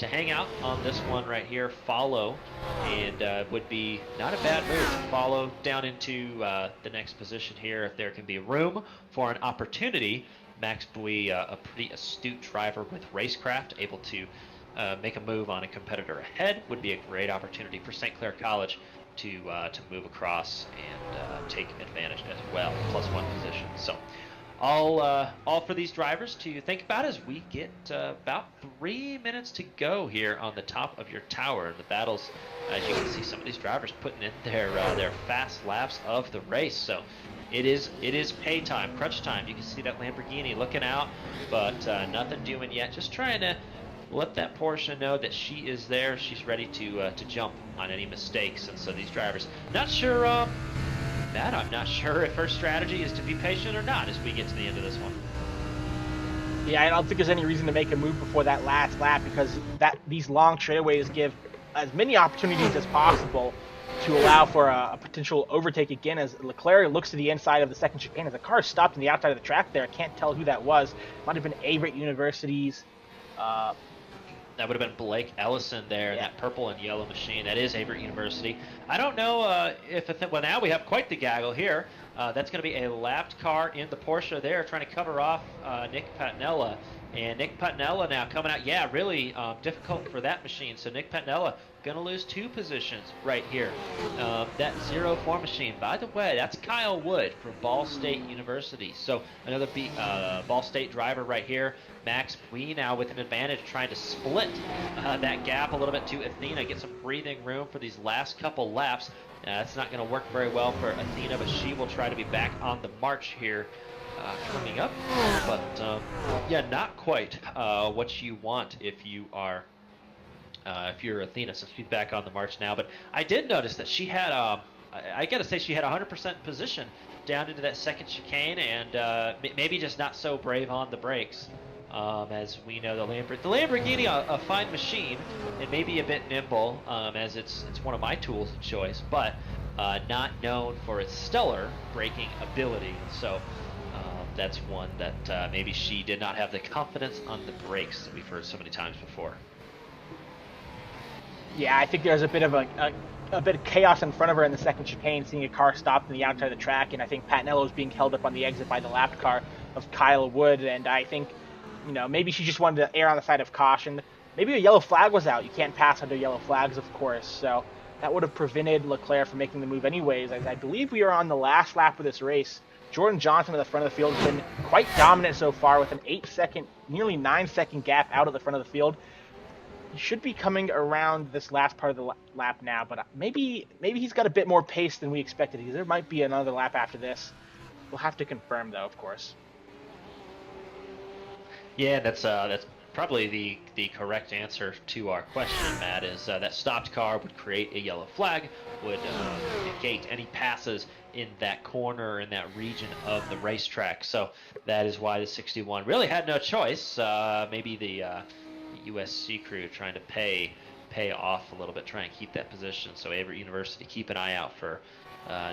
hang out on this one right here, follow, and would be not a bad move to follow down into the next position here if there can be room for an opportunity. Max Bui, a pretty astute driver with racecraft, able to make a move on a competitor ahead, would be a great opportunity for St. Clair College to move across and take advantage as well, +1 position. So all for these drivers to think about as we get about 3 minutes to go here on the top of your tower. The battles, as you can see, some of these drivers putting in their fast laps of the race. So it is pay time, crunch time. You can see that Lamborghini looking out, but nothing doing yet. Just trying to let that Porsche know that she is there. She's ready to jump on any mistakes. And so these drivers, not sure. Matt, I'm not sure if her strategy is to be patient or not as we get to the end of this one. Yeah, I don't think there's any reason to make a move before that last lap because these long straightaways give as many opportunities as possible to allow for a potential overtake again as Leclerc looks to the inside of the second chicane as the car stopped on the outside of the track there. I can't tell who that was. Might have been Averett University's. That would have been Blake Ellison there in that purple and yellow machine. That is Averett University. I don't know well, now we have quite the gaggle here. That's going to be a lapped car in the Porsche there, trying to cover off Nick Patinella. And Nick Patinella now coming out, really difficult for that machine. So Nick Patinella going to lose 2 positions right here. That 04 machine, by the way, that's Kyle Wood from Ball State University. So another Ball State driver right here. Max Bui now with an advantage, trying to split that gap a little bit to Athena, get some breathing room for these last couple laps. That's not going to work very well for Athena, but she will try to be back on the march here coming up. But yeah, not quite what you want if you are if you're Athena, so she's back on the march now. But I did notice that she had I gotta say she had 100% position down into that second chicane, and maybe just not so brave on the brakes. As we know, the Lamborghini, a fine machine, and maybe a bit nimble, as it's one of my tools of choice, but not known for its stellar braking ability. So that's one that maybe she did not have the confidence on the brakes that we've heard so many times before. Yeah, I think there's a bit of chaos in front of her in the second chicane, seeing a car stopped on the outside of the track, and I think Patinella was being held up on the exit by the lapped car of Kyle Wood, and I think, maybe she just wanted to err on the side of caution. Maybe a yellow flag was out. You can't pass under yellow flags, of course, so that would have prevented Leclerc from making the move anyways, as I believe we are on the last lap of this race. Jordan Johnson at the front of the field has been quite dominant so far with an 8-second, nearly 9-second gap out of the front of the field. He should be coming around this last part of the lap now, but maybe he's got a bit more pace than we expected. There might be another lap after this. We'll have to confirm, though, of course. Yeah, that's probably the correct answer to our question, Matt. Is that stopped car would create a yellow flag, would negate any passes in that corner in that region of the racetrack. So that is why the 61 really had no choice. Maybe the USC crew trying to pay off a little bit, try and keep that position. So Averett University, keep an eye out for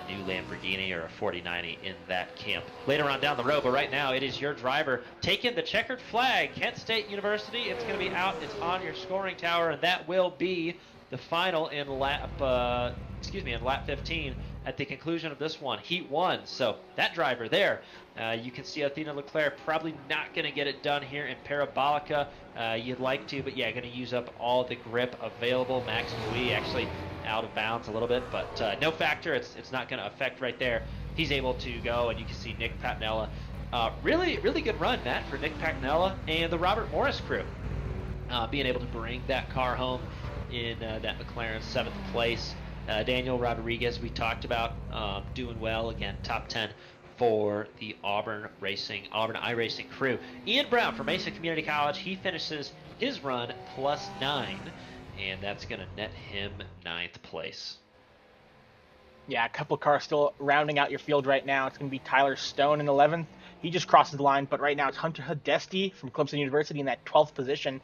new Lamborghini or a 4090 in that camp later on down the road. But right now, it is your driver taking the checkered flag. Kent State University. It's going to be out. It's on your scoring tower, and that will be the final in lap. In lap 15 at the conclusion of this one, heat 1. So that driver there, you can see Athena Leclerc probably not going to get it done here in Parabolica. You'd like to, but yeah, going to use up all the grip available. Max Bouy actually out of bounds a little bit, but no factor. It's not going to affect right there. He's able to go, and you can see Nick Patinella. Really good run, Matt, for Nick Patinella and the Robert Morris crew. Being able to bring that car home in that McLaren 7th place. Daniel Rodriguez, we talked about, doing well. Again, top 10 for the Auburn iRacing crew. Ian Brown from Mesa Community College, he finishes his run +9, and that's going to net him 9th place. Yeah, a couple cars still rounding out your field right now. It's going to be Tyler Stone in 11th. He just crosses the line, but right now it's Hunter Hidesti from Clemson University in that 12th position.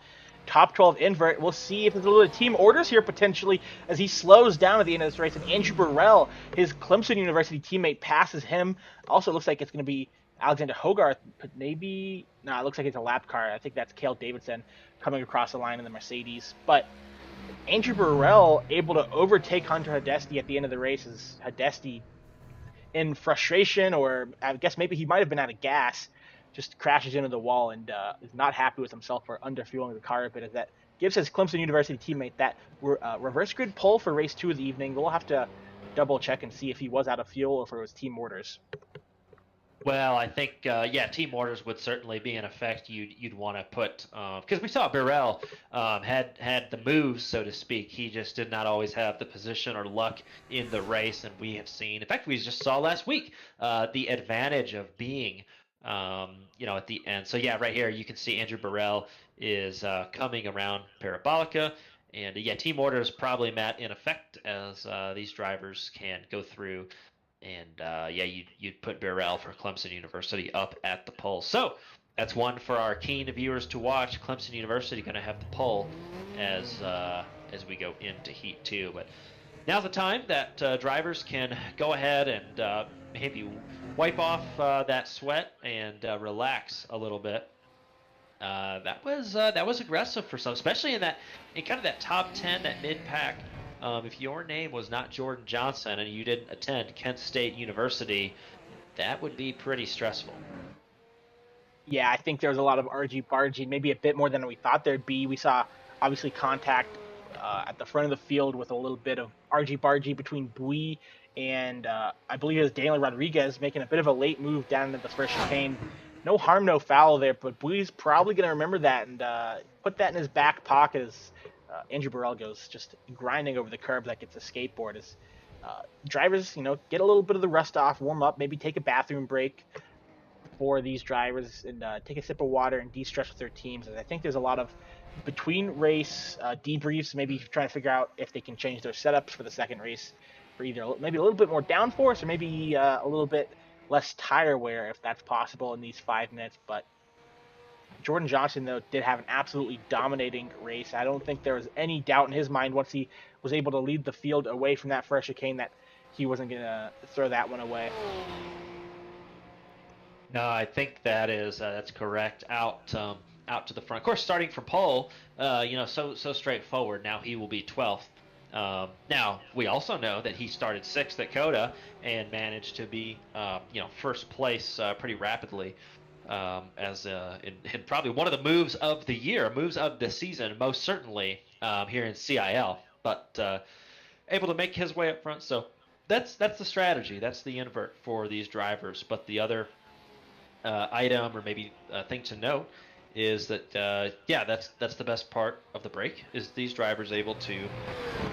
Top 12 invert. We'll see if there's a little bit of team orders here potentially as he slows down at the end of this race. And Andrew Burrell, his Clemson University teammate, passes him. Also looks like it's going to be Alexander Hogarth, but maybe... No, it looks like it's a lap car. I think that's Cale Davidson coming across the line in the Mercedes. But Andrew Burrell able to overtake Hunter Hidesti at the end of the race as Hidesti, in frustration, or I guess maybe he might have been out of gas, just crashes into the wall and is not happy with himself for underfueling the car a bit, as that gives his Clemson University teammate that reverse grid pole for race 2 of the evening. We'll have to double check and see if he was out of fuel or if it was team orders. Well, I think, team orders would certainly be in effect. You'd want to put, because we saw Burrell had the moves, so to speak. He just did not always have the position or luck in the race, and we have seen, in fact, we just saw last week the advantage of being, at the end. So yeah, right here you can see Andrew Burrell is coming around Parabolica, and team orders probably, Matt, in effect as these drivers can go through. And you'd put Burrell for Clemson University up at the pole. So that's one for our keen viewers to watch. Clemson University going to have the pole as we go into Heat 2. But now's the time that drivers can go ahead and maybe wipe off that sweat and relax a little bit. That was aggressive for some, especially in kind of that top 10, that mid pack. If your name was not Jordan Johnson and you didn't attend Kent State University, that would be pretty stressful. Yeah, I think there was a lot of argy-bargy, maybe a bit more than we thought there'd be. We saw, obviously, contact at the front of the field with a little bit of argy-bargy between Bouy and I believe it was Daniel Rodriguez making a bit of a late move down into the first chicane. No harm, no foul there, but Boui's probably going to remember that and put that in his back pocket as Andrew Burrell goes just grinding over the curb like it's a skateboard. As drivers, get a little bit of the rust off, warm up, maybe take a bathroom break for these drivers and take a sip of water and de-stress with their teams. As I think there's a lot of between race debriefs, maybe trying to figure out if they can change their setups for the second race for either maybe a little bit more downforce or maybe a little bit less tire wear if that's possible in these 5 minutes. But Jordan Johnson, though, did have an absolutely dominating race. I don't think there was any doubt in his mind once he was able to lead the field away from that first chicane that he wasn't going to throw that one away. No, I think that's correct. Out to the front. Of course, starting from pole, so straightforward. Now he will be 12th. Now we also know that he started 6th at COTA and managed to be, first place pretty rapidly. As in probably one of the moves of the year, moves of the season, most certainly here in CIL. But able to make his way up front, so that's the strategy. That's the invert for these drivers. But the other item or maybe thing to note is that yeah, that's the best part of the break, is these drivers able to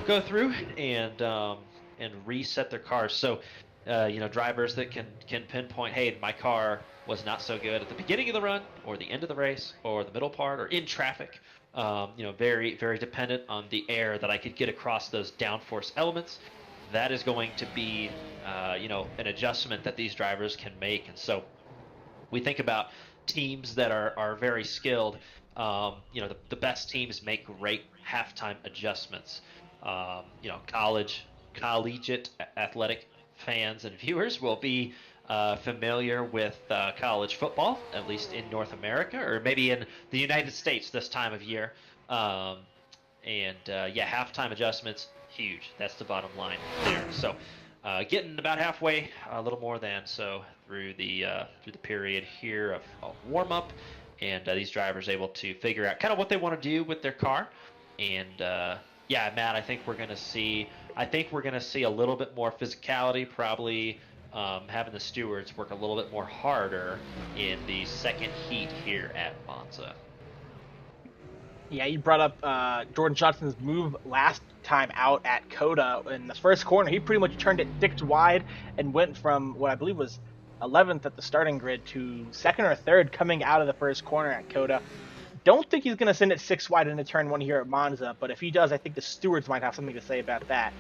go through and reset their cars. So drivers that can pinpoint, hey, my car was not so good at the beginning of the run or the end of the race or the middle part or in traffic. Very, very dependent on the air that I could get across those downforce elements. That is going to be an adjustment that these drivers can make. And so we think about teams that are very skilled. The best teams make great halftime adjustments. Collegiate athletic fans and viewers will be familiar with college football, at least in North America, or maybe in the United States this time of year. Yeah, halftime adjustments, huge. That's the bottom line there. So getting about halfway, a little more than so, through the period here of warm up, and these drivers able to figure out kind of what they want to do with their car. And yeah, Matt, I think we're gonna see a little bit more physicality, probably having the stewards work a little bit more harder in the second heat here at Monza. Yeah, you brought up Jordan Johnson's move last time out at Coda in the first corner. He pretty much turned it 6 wide and went from what I believe was 11th at the starting grid to second or third coming out of the first corner at Coda. Don't think he's going to send it 6 wide into turn 1 here at Monza, but if he does, I think the stewards might have something to say about that.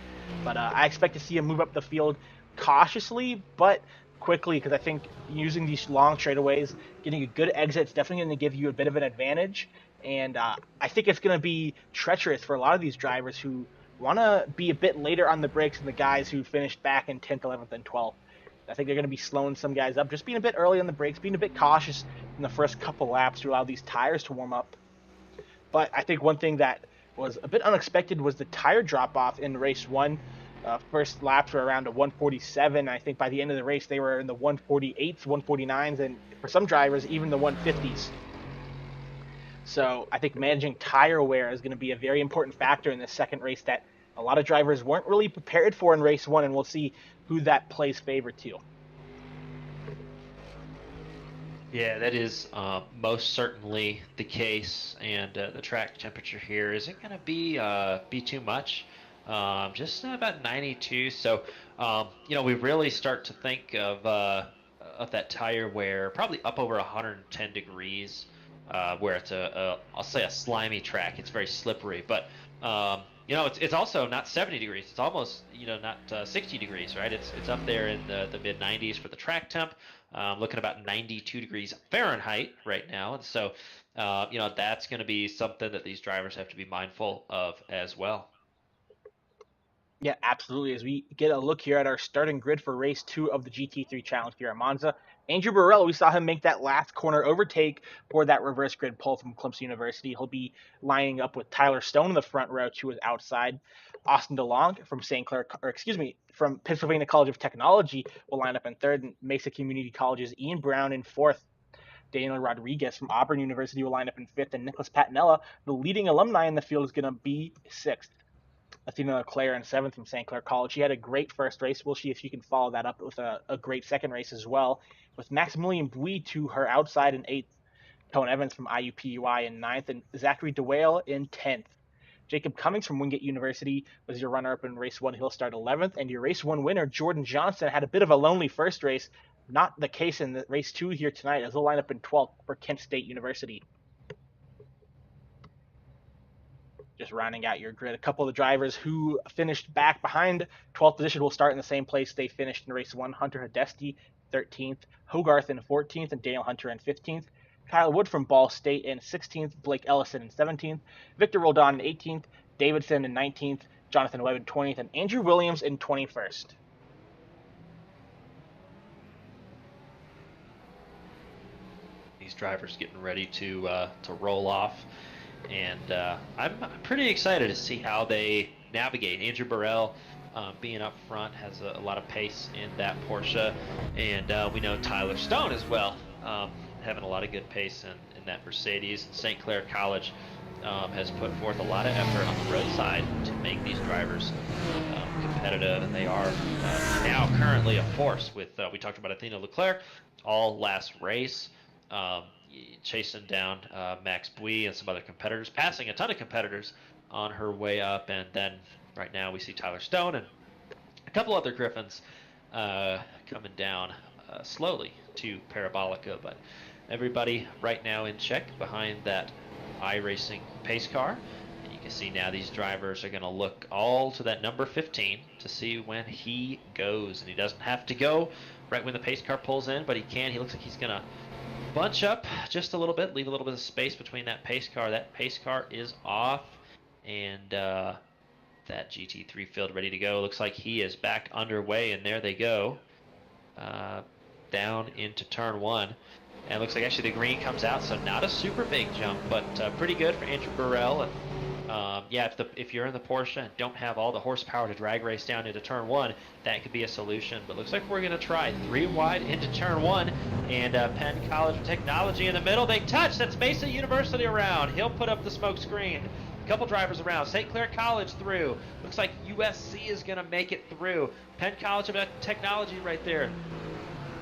But I expect to see him move up the field cautiously, but quickly, because I think using these long straightaways, getting a good exit is definitely going to give you a bit of an advantage. And I think it's going to be treacherous for a lot of these drivers who want to be a bit later on the brakes than the guys who finished back in 10th, 11th, and 12th. I think they're going to be slowing some guys up, just being a bit early on the brakes, being a bit cautious in the first couple laps to allow these tires to warm up. But I think one thing that was a bit unexpected was the tire drop-off in race 1. First laps were around a 147. I think by the end of the race, they were in the 148s, 149s, and for some drivers, even the 150s. So I think managing tire wear is going to be a very important factor in this second race that a lot of drivers weren't really prepared for in race 1, and we'll see who that plays favor to. Yeah, that is most certainly the case, and the track temperature here isn't going to be too much. Just about 92. So, we really start to think of that tire wear probably up over 110 degrees, where it's I'll say a slimy track. It's very slippery, but it's also not 70 degrees. It's almost not 60 degrees, right? It's up there in the mid 90s for the track temp. Looking about 92 degrees Fahrenheit right now, and so that's going to be something that these drivers have to be mindful of as well. Yeah, absolutely. As we get a look here at our starting grid for race 2 of the GT3 Challenge here at Monza, Andrew Burrell, we saw him make that last corner overtake for that reverse grid pull from Clemson University. He'll be lining up with Tyler Stone in the front row to his outside. Austin DeLong from Pennsylvania College of Technology will line up in third, and Mesa Community College's Ian Brown in fourth. Daniel Rodriguez from Auburn University will line up in fifth, and Nicholas Patinella, the leading alumni in the field, is going to be sixth. Athena Leclerc in seventh from St. Clair College. She had a great first race. We'll see if she can follow that up with a great second race as well, with Maximilian Bui to her outside in eighth, Cohen Evans from IUPUI in ninth, and Zachary DeWale in 10th. Jacob Cummings from Wingate University was your runner-up in race 1. He'll start 11th, and your race 1 winner, Jordan Johnson, had a bit of a lonely first race. Not the case in the race 2 here tonight, as he'll line up in 12th for Kent State University. Just rounding out your grid, a couple of the drivers who finished back behind 12th position will start in the same place they finished in race 1. Hunter Hidesti, 13th, Hogarth in 14th, and Daniel Hunter in 15th. Kyle Wood from Ball State in 16th, Blake Ellison in 17th, Victor Roldan in 18th, Davidson in 19th, Jonathan Webb in 20th, and Andrew Williams in 21st. These drivers getting ready to roll off. And I'm pretty excited to see how they navigate. Andrew Burrell, being up front, has a lot of pace in that Porsche. And we know Tyler Stone as well, having a lot of good pace in that Mercedes. St. Clair College has put forth a lot of effort on the roadside to make these drivers competitive. And they are now currently a force with, we talked about Athena Leclerc all last race. chasing down Max Bui and some other competitors, passing a ton of competitors on her way up. And then right now we see Tyler Stone and a couple other Griffins coming down slowly to Parabolica. But everybody right now in check behind that iRacing pace car. And you can see now these drivers are going to look all to that number 15 to see when he goes. And he doesn't have to go right when the pace car pulls in, but he can. He looks like he's going to bunch up just a little bit, leave a little bit of space between that pace car. That pace car is off, and that GT3 field ready to go. Looks like he is back underway, and there they go, down into turn 1. And it looks like actually the green comes out, so not a super big jump, but pretty good for Andrew Burrell. And yeah, if you're in the Porsche and don't have all the horsepower to drag race down into turn 1, that could be a solution. But looks like we're going to try 3 wide into turn 1, and Penn College of Technology in the middle. They touch. That's Mesa University around. He'll put up the smoke screen. A couple drivers around. St. Clair College through. Looks like USC is going to make it through. Penn College of Technology right there.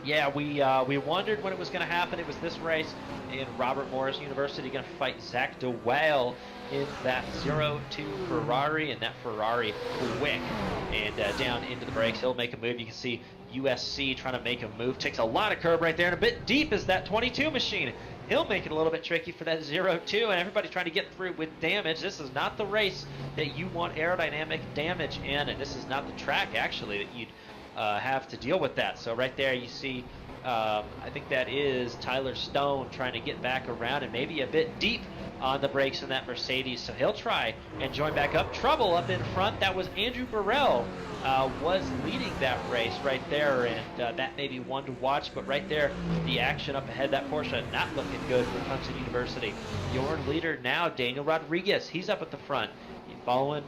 Yeah, we wondered when it was going to happen. It was this race, and Robert Morris University going to fight Zach DeWale in that 0-2 Ferrari, and that Ferrari quick and down into the brakes. He'll make a move. You can see USC trying to make a move. Takes a lot of curb right there, and a bit deep is that 22 machine. He'll make it a little bit tricky for that 0-2, and everybody trying to get through with damage. This is not the race that you want aerodynamic damage in, and this is not the track, actually, that you'd have to deal with that. So right there you see, I think that is Tyler Stone trying to get back around, and maybe a bit deep on the brakes in that Mercedes. So he'll try and join back up. Trouble up in front. That was Andrew Burrell was leading that race right there, and that may be one to watch. But right there, the action up ahead, that Porsche not looking good for Clemson University. Your leader now, Daniel Rodriguez. He's up at the front, following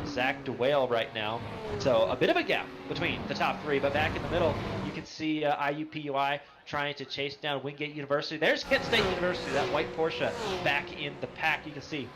Zach DeWale right now. So a bit of a gap between the top 3, but back in the middle, you can see IUPUI trying to chase down Wingate University. There's Kent State University, that white Porsche back in the pack. You can see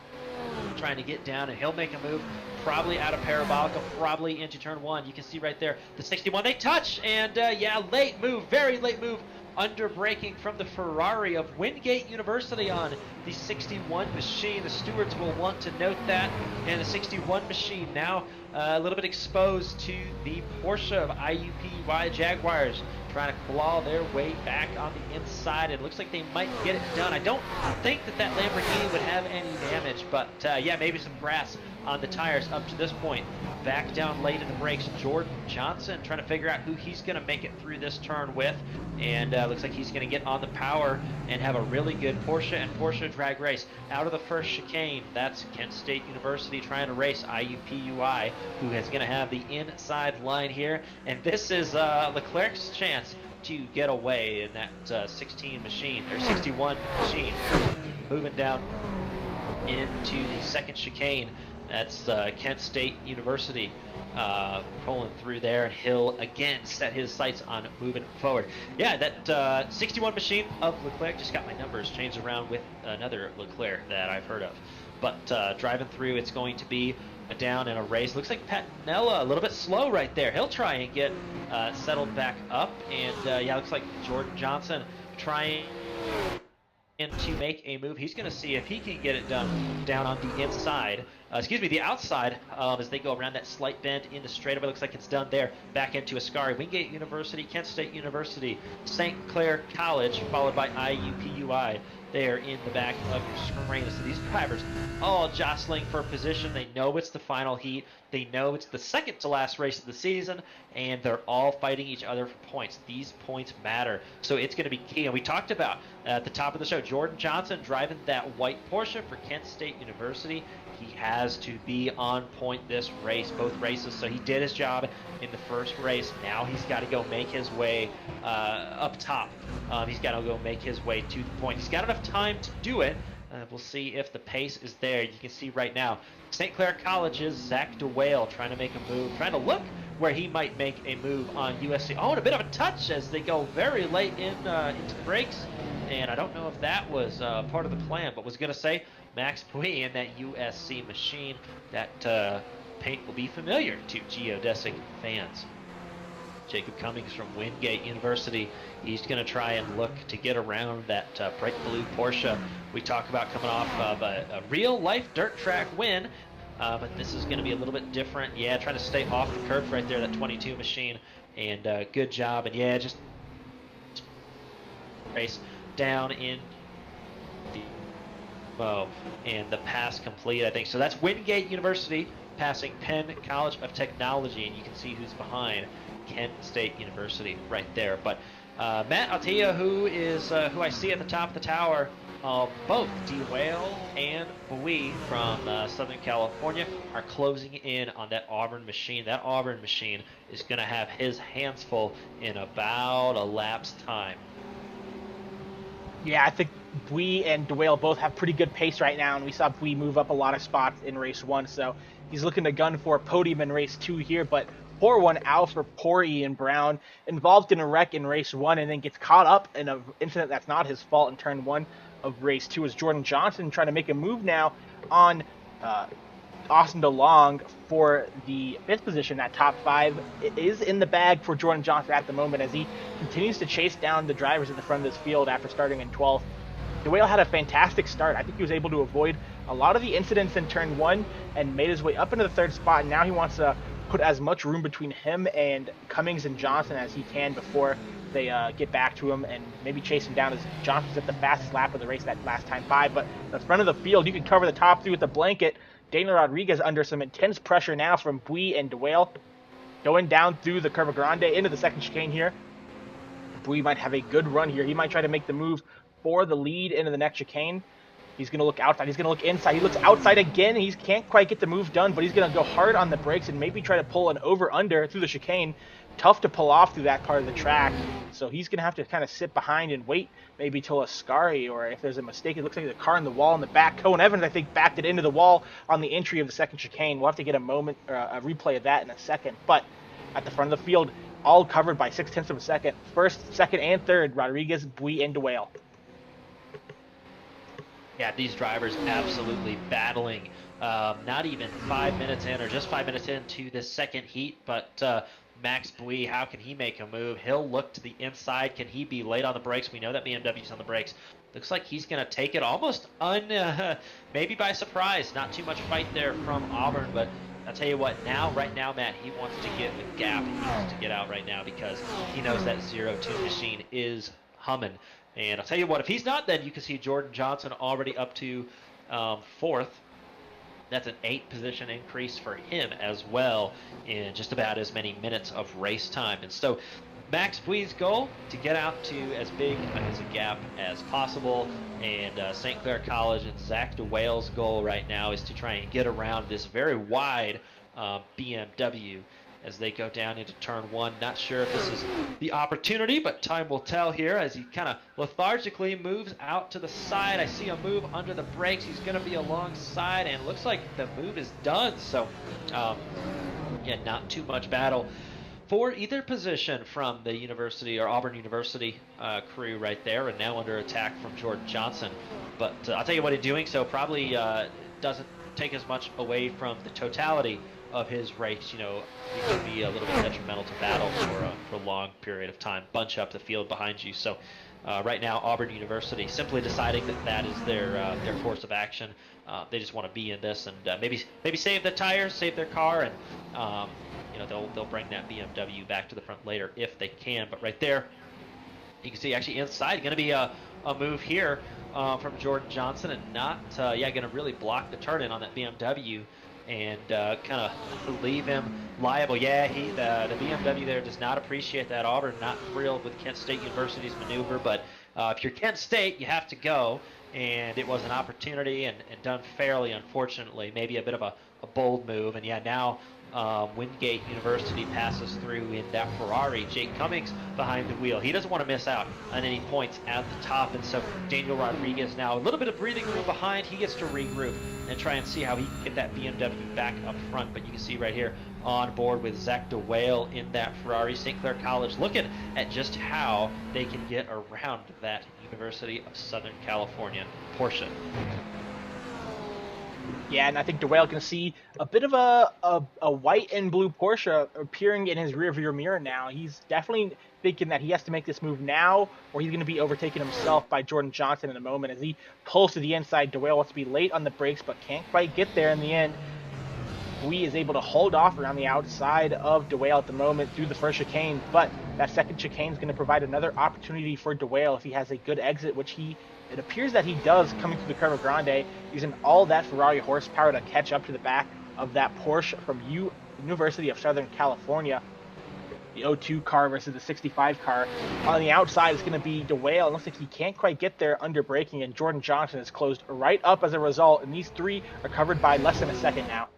trying to get down, and he'll make a move probably out of Parabolica, probably into turn 1. You can see right there the 61. They touch, and yeah, late move, very late move. Under braking from the Ferrari of Wingate University on the 61 machine. The stewards will want to note that. And the 61 machine now a little bit exposed to the Porsche of IUPUI Jaguars, trying to claw their way back on the inside. It looks like they might get it done. I don't think that Lamborghini would have any damage, but yeah, maybe some grass on the tires up to this point. Back down late in the brakes, Jordan Johnson trying to figure out who he's going to make it through this turn with, and looks like he's going to get on the power and have a really good Porsche and Porsche drag race. Out of the first chicane, that's Kent State University trying to race IUPUI, who is going to have the inside line here, and this is Leclerc's chance to get away in that 16 machine, or 61 machine. Moving down into the second chicane. That's Kent State University pulling through there, and he'll again set his sights on moving forward. Yeah, that 61 machine of Leclerc, just got my numbers changed around with another Leclerc that I've heard of. But driving through, it's going to be a down in a race. Looks like Patinella a little bit slow right there. He'll try and get settled back up, and yeah, looks like Jordan Johnson trying to make a move. He's going to see if he can get it done down on the inside, the outside, as they go around that slight bend into straightaway. Looks like it's done there. Back into Ascari. Wingate University, Kent State University, St. Clair College, followed by IUPUI there in the back of your screen. So these drivers all jostling for position. They know it's the final heat. They know it's the second to last race of the season, and they're all fighting each other for points. These points matter, so it's going to be key. And we talked about at the top of the show, Jordan Johnson driving that white Porsche for Kent State University. He has to be on point this race, both races. So he did his job in the first race. Now he's got to go make his way up top. He's got to go make his way to the point. He's got enough time to do it. We'll see if the pace is there. You can see right now, St. Clair College's Zach DeWale trying to make a move, trying to look where he might make a move on USC. Oh, and a bit of a touch as they go very late into the brakes. And I don't know if that was part of the plan, but was going to say Max Bui in that USC machine. That paint will be familiar to geodesic fans. Jacob Cummings from Wingate University. He's going to try and look to get around that bright blue Porsche we talk about, coming off of a real-life dirt track win. But this is going to be a little bit different. Yeah, trying to stay off the curb right there, that 22 machine. And good job. And yeah, just race down in the and the pass complete, I think. So that's Wingate University passing Penn College of Technology, and you can see who's behind Kent State University right there. But Matt, I'll tell you who I see at the top of the tower. Both DeWale and Bowie from Southern California are closing in on that Auburn machine. That Auburn machine is going to have his hands full in about a lap's time. Yeah, I think Bui and DeWale both have pretty good pace right now, and we saw Bui move up a lot of spots in race 1, so he's looking to gun for a podium in race 2 here, but poor one out for poor Ian Brown, involved in a wreck in race 1 and then gets caught up in an incident that's not his fault in turn 1 of race 2 as Jordan Johnson trying to make a move now on Austin DeLong for the 5th position. That top 5 is in the bag for Jordan Johnson at the moment as he continues to chase down the drivers at the front of this field after starting in 12th. DeWale had a fantastic start. I think he was able to avoid a lot of the incidents in turn 1 and made his way up into the 3rd spot, and now he wants to put as much room between him and Cummings and Johnson as he can before they get back to him and maybe chase him down, as Johnson's at the fastest lap of the race that last time 5. But the front of the field, you can cover the top 3 with a blanket. Daniel Rodriguez under some intense pressure now from Bui and DeWale, going down through the Curva Grande into the 2nd chicane here. Bui might have a good run here. He might try to make the move for the lead into the next chicane. He's going to look outside. He's going to look inside. He looks outside again. He can't quite get the move done, but he's going to go hard on the brakes and maybe try to pull an over-under through the chicane. Tough to pull off through that part of the track, so he's going to have to kind of sit behind and wait maybe till Ascari, or if there's a mistake, it looks like the car in the wall in the back. Cohen Evans, I think, backed it into the wall on the entry of the 2nd chicane. We'll have to get a replay of that in a second, but at the front of the field, all covered by 0.6 of a second. 1st, 2nd, and 3rd, Rodriguez, Bui, and DeWale. Yeah, these drivers absolutely battling. Not even 5 minutes in, or just 5 minutes into this 2nd heat, but Max Bui, how can he make a move? He'll look to the inside. Can he be late on the brakes? We know that BMW's on the brakes. Looks like he's going to take it almost maybe by surprise. Not too much fight there from Auburn, but I'll tell you what, right now, Matt, he wants to get the gap. He wants to get out right now because he knows that 0-2 machine is humming. And I'll tell you what, if he's not, then you can see Jordan Johnson already up to 4th. That's an 8 position increase for him as well in just about as many minutes of race time. And so Max Bui's goal to get out to as big as a gap as possible. And St. Clair College and Zach DeWale's goal right now is to try and get around this very wide BMW as they go down into turn 1. Not sure if this is the opportunity, but time will tell here as he kind of lethargically moves out to the side. I see a move under the brakes. He's going to be alongside, and looks like the move is done. So, yeah, not too much battle for either position from the University or Auburn University crew right there, and now under attack from Jordan Johnson. But I'll tell you what, in doing so, probably doesn't take as much away from the totality of his race. You know, it could be a little bit detrimental to battle for a prolonged period of time. Bunch up the field behind you. So right now, Auburn University simply deciding that is their course of action. They just want to be in this and maybe save the tires, save their car, and you know, they'll bring that BMW back to the front later if they can. But right there, you can see actually inside going to be a move here from Jordan Johnson, and not going to really block the turn in on that BMW and kind of leave him liable. Yeah, the BMW there does not appreciate that. Auburn not thrilled with Kent State University's maneuver, but if you're Kent State, you have to go, and it was an opportunity and done fairly, unfortunately. Maybe a bit of a bold move, and yeah, now Wingate University passes through in that Ferrari. Jake Cummings behind the wheel. He doesn't want to miss out on any points at the top, and so Daniel Rodriguez now a little bit of breathing room behind. He gets to regroup and try and see how he can get that BMW back up front. But you can see right here on board with Zach DeWale in that Ferrari. St. Clair College looking at just how they can get around that University of Southern California Porsche. Yeah, and I think DeWale can see a bit of a white and blue Porsche appearing in his rearview mirror now. He's definitely thinking that he has to make this move now, or he's going to be overtaken himself by Jordan Johnson in a moment. As he pulls to the inside, DeWale wants to be late on the brakes, but can't quite get there in the end. Bui is able to hold off around the outside of DeWale at the moment through the first chicane, but that second chicane is going to provide another opportunity for DeWale if he has a good exit, which it appears that he does coming through the Curva Grande, using all that Ferrari horsepower to catch up to the back of that Porsche from University of Southern California. The 02 car versus the 65 car. On the outside is going to be DeWale. It looks like he can't quite get there under braking, and Jordan Johnson is closed right up as a result, and these three are covered by less than a second now.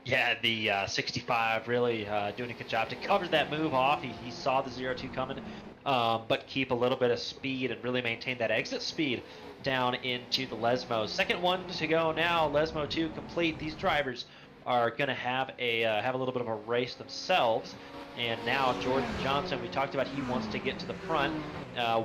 Yeah, the 65 really doing a good job to cover that move off. He saw the 0-2 coming, but keep a little bit of speed and really maintain that exit speed down into the Lesmo. Second one to go now, Lesmo 2 complete. These drivers are going to have a little bit of a race themselves. And now Jordan Johnson, we talked about he wants to get to the front.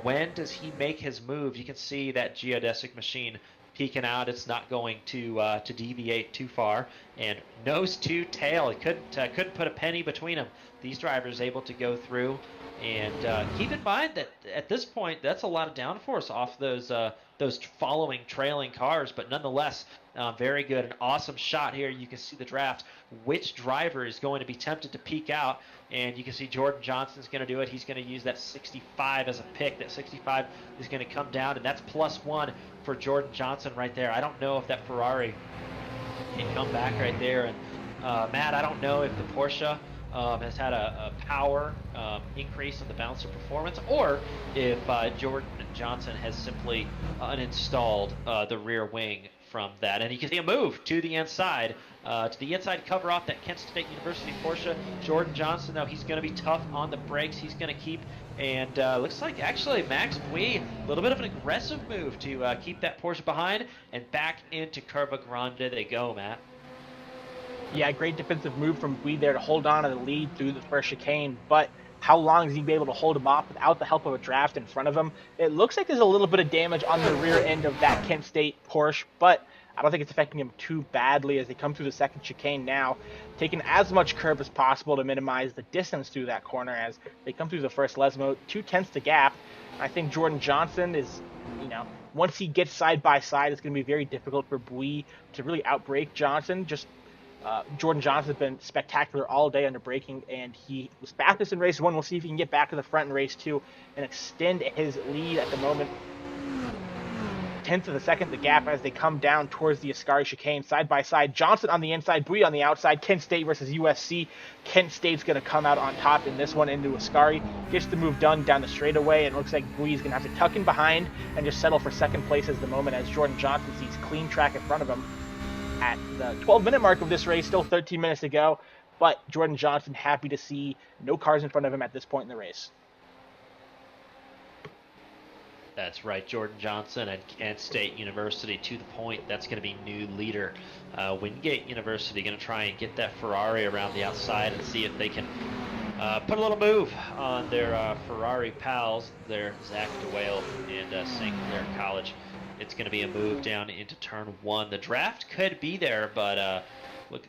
When does he make his move? You can see that geodesic machine peeking out. It's not going to deviate too far. And nose to tail, it couldn't put a penny between them. These drivers able to go through. And keep in mind that at this point, that's a lot of downforce off those following trailing cars, but nonetheless, very good. An awesome shot here. You can see the draft. Which driver is going to be tempted to peek out? And you can see Jordan Johnson's going to do it. He's going to use that 65 as a pick. That 65 is going to come down, and that's +1 for Jordan Johnson right there. I don't know if that Ferrari can come back right there. And Matt, I don't know if the Porsche has had a power increase in the bouncer performance, or if Jordan Johnson has simply uninstalled the rear wing from that. And you can see a move to the inside cover off that Kent State University Porsche. Jordan Johnson, though, he's going to be tough on the brakes. He's going to keep, and looks like actually Max Bui, a little bit of an aggressive move to keep that Porsche behind, and back into Curva Grande they go, Matt. Yeah, great defensive move from Bui there to hold on to the lead through the first chicane, but how long is he be able to hold him off without the help of a draft in front of him? It looks like there's a little bit of damage on the rear end of that Kent State Porsche, but I don't think it's affecting him too badly as they come through the second chicane now, taking as much curb as possible to minimize the distance through that corner as they come through the first Lesmo, 2/10 to gap. I think Jordan Johnson is, once he gets side by side, it's going to be very difficult for Bui to really outbrake Johnson. Jordan Johnson's been spectacular all day under braking, and he was fastest in race 1. We'll see if he can get back to the front in race 2 and extend his lead at the moment. 10th of a second the gap as they come down towards the Ascari chicane side by side. Johnson on the inside, Bui on the outside. Kent State versus USC. Kent State's going to come out on top in this one into Ascari. Gets the move done down the straightaway, and it looks like Bui's going to have to tuck in behind and just settle for second place at the moment as Jordan Johnson sees clean track in front of him. At the 12-minute mark of this race, still 13 minutes to go, but Jordan Johnson happy to see no cars in front of him at this point in the race. That's right, Jordan Johnson and Kent State University to the point. That's going to be new leader. Wingate University going to try and get that Ferrari around the outside and see if they can put a little move on their Ferrari pals, their Zach DeWale and St. Clair College. It's going to be a move down into turn 1. The draft could be there, but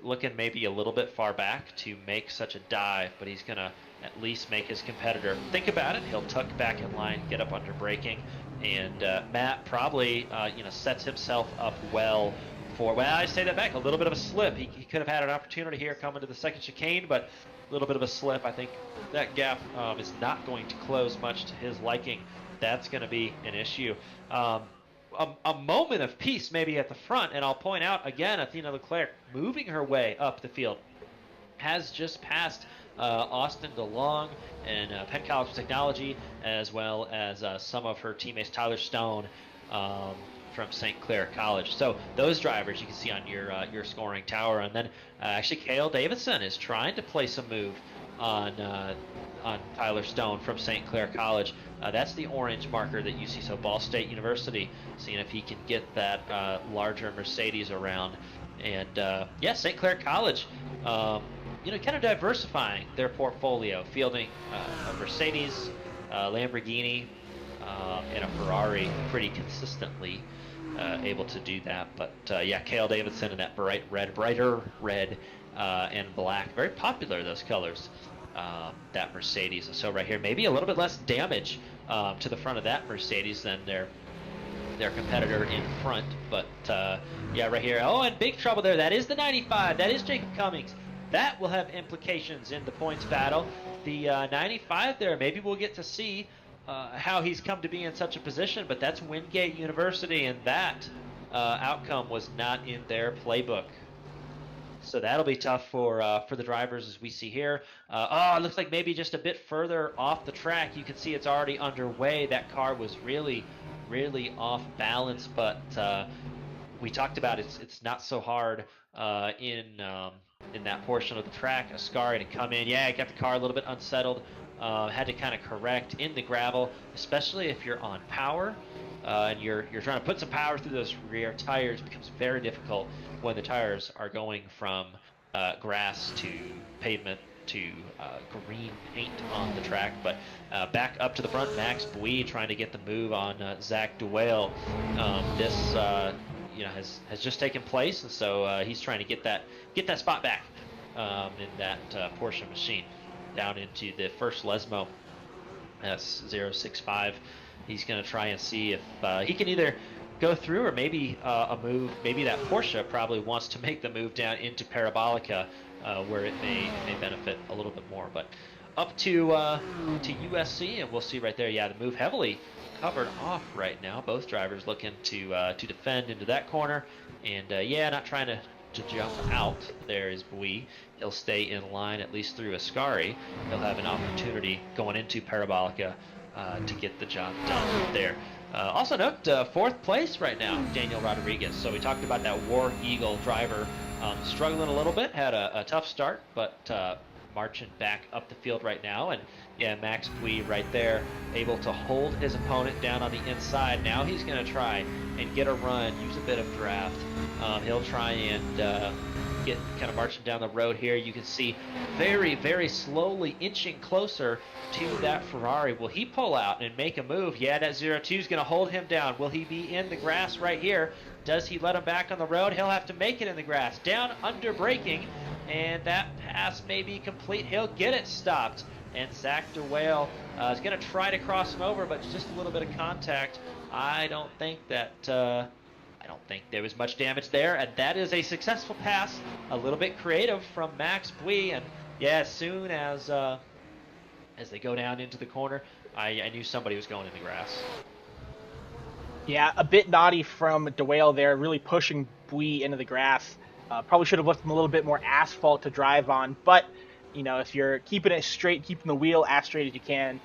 looking maybe a little bit far back to make such a dive, but he's going to at least make his competitor think about it. He'll tuck back in line, get up under braking, and Matt probably sets himself up well for, well, I say that back, a little bit of a slip. He could have had an opportunity here coming to the second chicane, but a little bit of a slip. I think that gap is not going to close much to his liking. That's going to be an issue. A moment of peace maybe at the front, and I'll point out again, Athena Leclerc moving her way up the field has just passed Austin DeLong and Penn College of Technology, as well as some of her teammates, Tyler Stone from St. Clair College. So those drivers you can see on your scoring tower, and then actually Cale Davidson is trying to place a move on Tyler Stone from St. Clair College. That's the orange marker that you see. So Ball State University, seeing if he can get that larger Mercedes around. And yeah, St. Clair College, kind of diversifying their portfolio, fielding a Mercedes, Lamborghini, and a Ferrari pretty consistently able to do that. But yeah, Cale Davidson in that brighter red and black, very popular, those colors. That Mercedes. So right here, maybe a little bit less damage to the front of that Mercedes than their competitor in front. But yeah, right here. Oh, and big trouble there. That is the 95. That is Jacob Cummings. That will have implications in the points battle. The 95 there, maybe we'll get to see how he's come to be in such a position, but that's Wingate University, and that outcome was not in their playbook. So that'll be tough for the drivers, as we see here. Oh, it looks like maybe just a bit further off the track. You can see it's already underway. That car was really, really off balance, but we talked about it's not so hard in that portion of the track. Ascari to come in. Yeah, got the car a little bit unsettled. Had to kind of correct in the gravel, especially if you're on power. And you're trying to put some power through those rear tires. It becomes very difficult when the tires are going from grass to pavement to green paint on the track. But back up to the front, Max Bui trying to get the move on Zach Duale. This has just taken place, and so he's trying to get that spot back in that Porsche machine down into the first Lesmo S065. He's going to try and see if he can either go through or maybe a move. Maybe that Porsche probably wants to make the move down into Parabolica, where it may benefit a little bit more. But up to USC, and we'll see right there. Yeah, the move heavily covered off right now. Both drivers looking to defend into that corner, and yeah, not trying to jump out. There is Bui. He'll stay in line at least through Ascari. He'll have an opportunity going into Parabolica to get the job done there. Also note, fourth place right now, Daniel Rodriguez. So we talked about that War Eagle driver struggling a little bit, had a tough start, but marching back up the field right now. And yeah, Max Bui right there, able to hold his opponent down on the inside. Now he's going to try and get a run, use a bit of draft. He'll try and get kind of marching down the road here. You can see very, very slowly inching closer to that Ferrari. Will he pull out and make a move? Yeah, that 02 is going to hold him down. Will he be in the grass right here? Does he let him back on the road? He'll have to make it in the grass. Down under braking, and that pass may be complete. He'll get it stopped. And Zach Duale is going to try to cross him over, but just a little bit of contact. I don't think there was much damage there, and that is a successful pass. A little bit creative from Max Bui, and yeah, as soon as they go down into the corner, I knew somebody was going in the grass. Yeah, a bit naughty from Duale there, really pushing Bui into the grass. Probably should have left him a little bit more asphalt to drive on, but you know, if you're keeping it straight, keeping the wheel as straight as you can,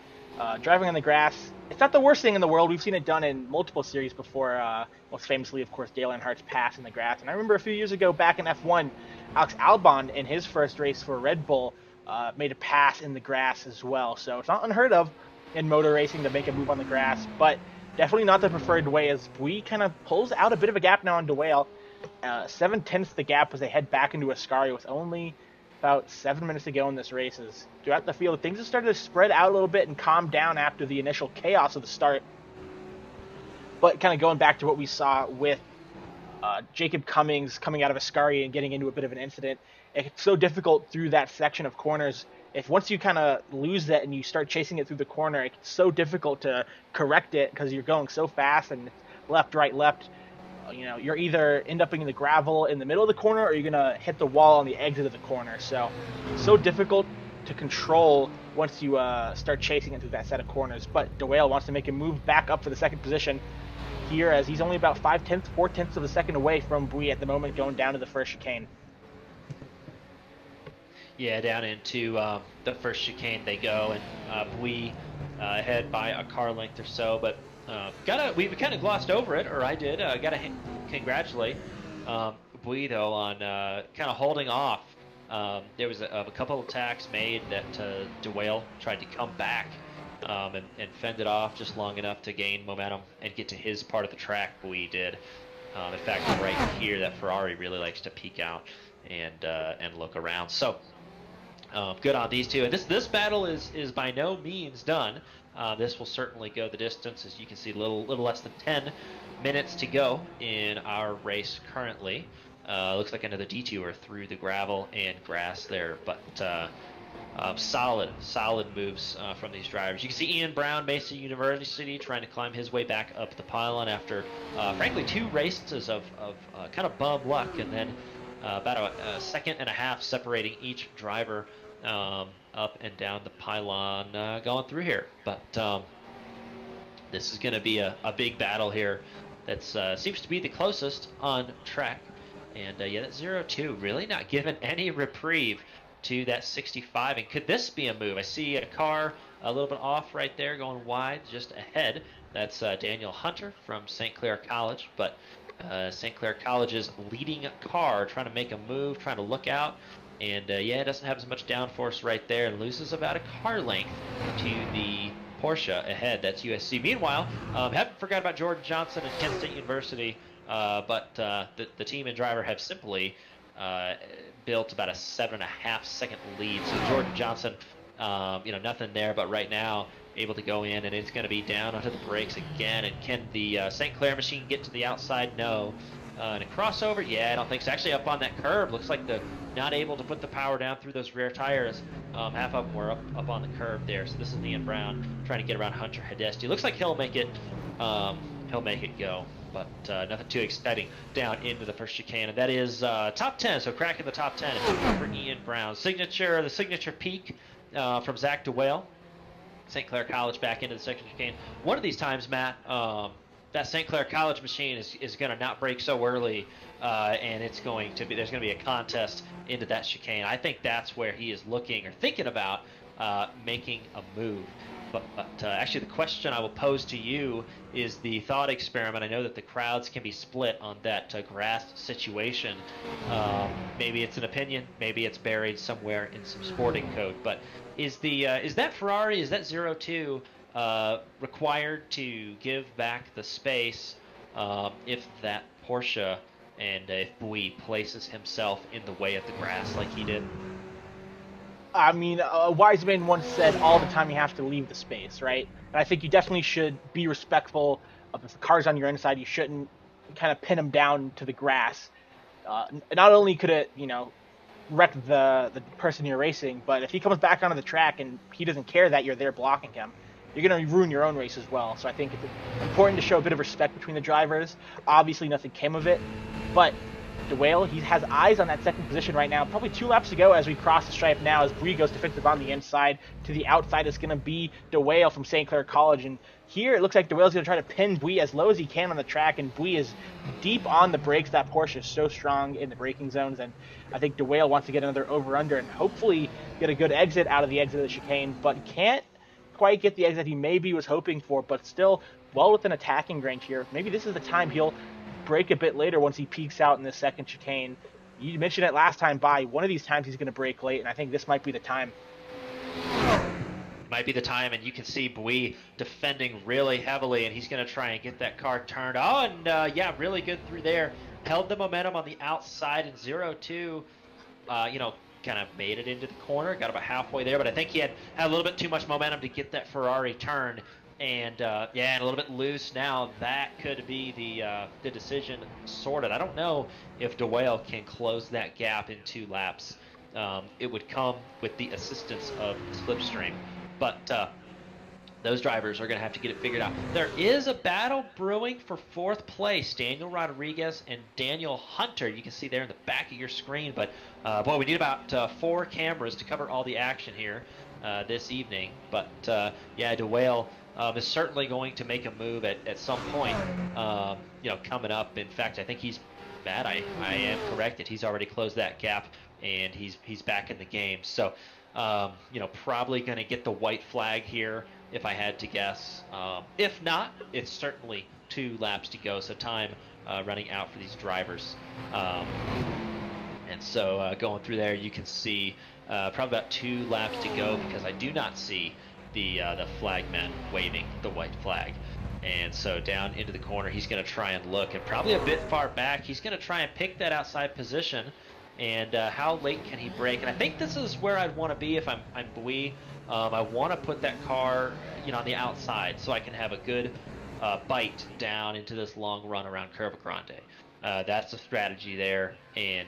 driving on the grass, it's not the worst thing in the world. We've seen it done in multiple series before, most famously, of course, Dale Earnhardt's pass in the grass. And I remember a few years ago back in F1, Alex Albon, in his first race for Red Bull, made a pass in the grass as well. So it's not unheard of in motor racing to make a move on the grass, but definitely not the preferred way, as Bui kind of pulls out a bit of a gap now on Duale. 7/10 the gap as they head back into Ascari with only about 7 minutes to go in this race. As throughout the field, things have started to spread out a little bit and calm down after the initial chaos of the start. But kind of going back to what we saw with Jacob Cummings coming out of Ascari and getting into a bit of an incident, it's so difficult through that section of corners. If once you kind of lose that and you start chasing it through the corner, it's so difficult to correct it because you're going so fast and left, right, left. You know, you're either end up in the gravel in the middle of the corner or you're going to hit the wall on the exit of the corner. So difficult to control once you start chasing it through that set of corners. But Duale wants to make a move back up for the second position here, as he's only about 4/10 of a second away from Bui at the moment, going down to the first chicane. Yeah, down into the first chicane they go, and Bui ahead by a car length or so, but we kind of glossed over it, or I did. Gotta congratulate Bui though on kind of holding off. There was a couple of attacks made that Duale tried to come back and fend it off just long enough to gain momentum and get to his part of the track. Bui did. In fact, right here, that Ferrari really likes to peek out and look around. So Good on these two. And this battle is by no means done. This will certainly go the distance. As you can see, little less than 10 minutes to go in our race currently. Looks like another detour through the gravel and grass there, but solid moves from these drivers. You can see Ian Brown, Mesa University, trying to climb his way back up the pylon after, frankly, 2 races of kind of bum luck, and then about a second and a half separating each driver up and down the pylon going through here. But this is going to be a big battle here. That seems to be the closest on track. And yeah, that 0-2 really not giving any reprieve to that 65. And could this be a move? I see a car a little bit off right there going wide just ahead. That's Daniel Hunter from St. Clair College. But St. Clair College's leading car trying to make a move, trying to look out. And yeah, it doesn't have as much downforce right there and loses about a car length to the Porsche ahead. That's USC. Meanwhile, haven't forgot about Jordan Johnson and Kent State University, but the team and driver have simply built about a 7.5 second lead. So Jordan Johnson, nothing there, but right now able to go in, and it's going to be down onto the brakes again. And can the St. Clair machine get to the outside? No. And a crossover? Yeah, I don't think so. Actually, up on that curb, looks like the not able to put the power down through those rear tires. Half of them were up on the curb there. So this is Ian Brown trying to get around Hunter Hedesti. Looks like he'll make it. He'll make it go, but nothing too exciting down into the first chicane. And that is top 10. So cracking the top 10 for Ian Brown. The signature peak from Zach DeWale. St. Clair College back into the second chicane. One of these times, Matt, that St. Clair College machine is going to not break so early, and there's going to be a contest into that chicane. I think that's where he is looking or thinking about making a move. But actually, the question I will pose to you is the thought experiment. I know that the crowds can be split on that grass situation. Maybe it's an opinion, maybe it's buried somewhere in some sporting code. But is that Ferrari, is that 0-2 required to give back the space if that Porsche and if Bui places himself in the way of the grass like he did? I mean, a wise man once said, all the time you have to leave the space, right? And I think you definitely should be respectful of if the car's on your inside. You shouldn't kind of pin him down to the grass. Not only could it, wreck the person you're racing, but if he comes back onto the track and he doesn't care that you're there blocking him, you're going to ruin your own race as well. So I think it's important to show a bit of respect between the drivers. Obviously, nothing came of it, but DeWale, he has eyes on that second position right now. Probably 2 laps to go as we cross the stripe now, as Brie goes defensive on the inside. To the outside is going to be DeWale from St. Clair College. And here it looks like DeWale's going to try to pin Bui as low as he can on the track. And Bui is deep on the brakes. That Porsche is so strong in the braking zones. And I think DeWale wants to get another over-under and hopefully get a good exit out of the exit of the chicane. But can't quite get the exit he maybe was hoping for. But still well within attacking range here. Maybe this is the time he'll break a bit later once he peaks out in the second chicane. You mentioned it last time by. One of these times he's going to break late, and I think this might be the time. Might be the time, and you can see Bui defending really heavily, and he's going to try and get that car turned. Oh, and yeah, really good through there. Held the momentum on the outside in 0-2. Kind of made it into the corner, got about halfway there, but I think he had a little bit too much momentum to get that Ferrari turn. And and a little bit loose now. That could be the decision sorted. I don't know if DeWale can close that gap in 2 laps. It would come with the assistance of Slipstream, but those drivers are going to have to get it figured out. There is a battle brewing for 4th place. Daniel Rodriguez and Daniel Hunter. You can see there in the back of your screen. But boy, we need about 4 cameras to cover all the action here this evening. But yeah, DeWale is certainly going to make a move at some point, coming up. In fact, I think Matt, I am corrected. He's already closed that gap, and he's back in the game. So, probably going to get the white flag here, if I had to guess. If not, it's certainly 2 laps to go, so time running out for these drivers. And so going through there, you can see probably about 2 laps to go, because I do not see the flagman waving the white flag. And so down into the corner, he's going to try and look, and probably a bit far back, he's going to try and pick that outside position. and how late can he break? And I think this is where I'd want to be if I'm Bui. I want to put that car, on the outside so I can have a good bite down into this long run around Curva Grande. That's the strategy there. And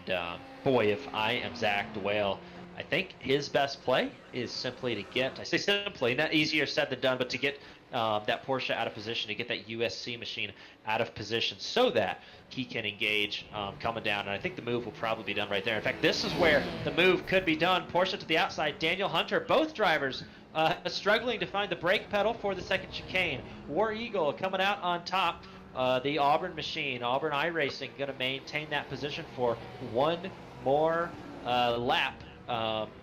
boy, if I am Zach DeWale, I think his best play is simply to get, I say simply, not easier said than done, but to get that Porsche out of position, to get that USC machine out of position so that he can engage coming down. And I think the move will probably be done right there. In fact, this is where the move could be done. Porsche to the outside, Daniel Hunter, both drivers struggling to find the brake pedal for the second chicane. War Eagle coming out on top. The Auburn machine, Auburn iRacing, going to maintain that position for one more lap,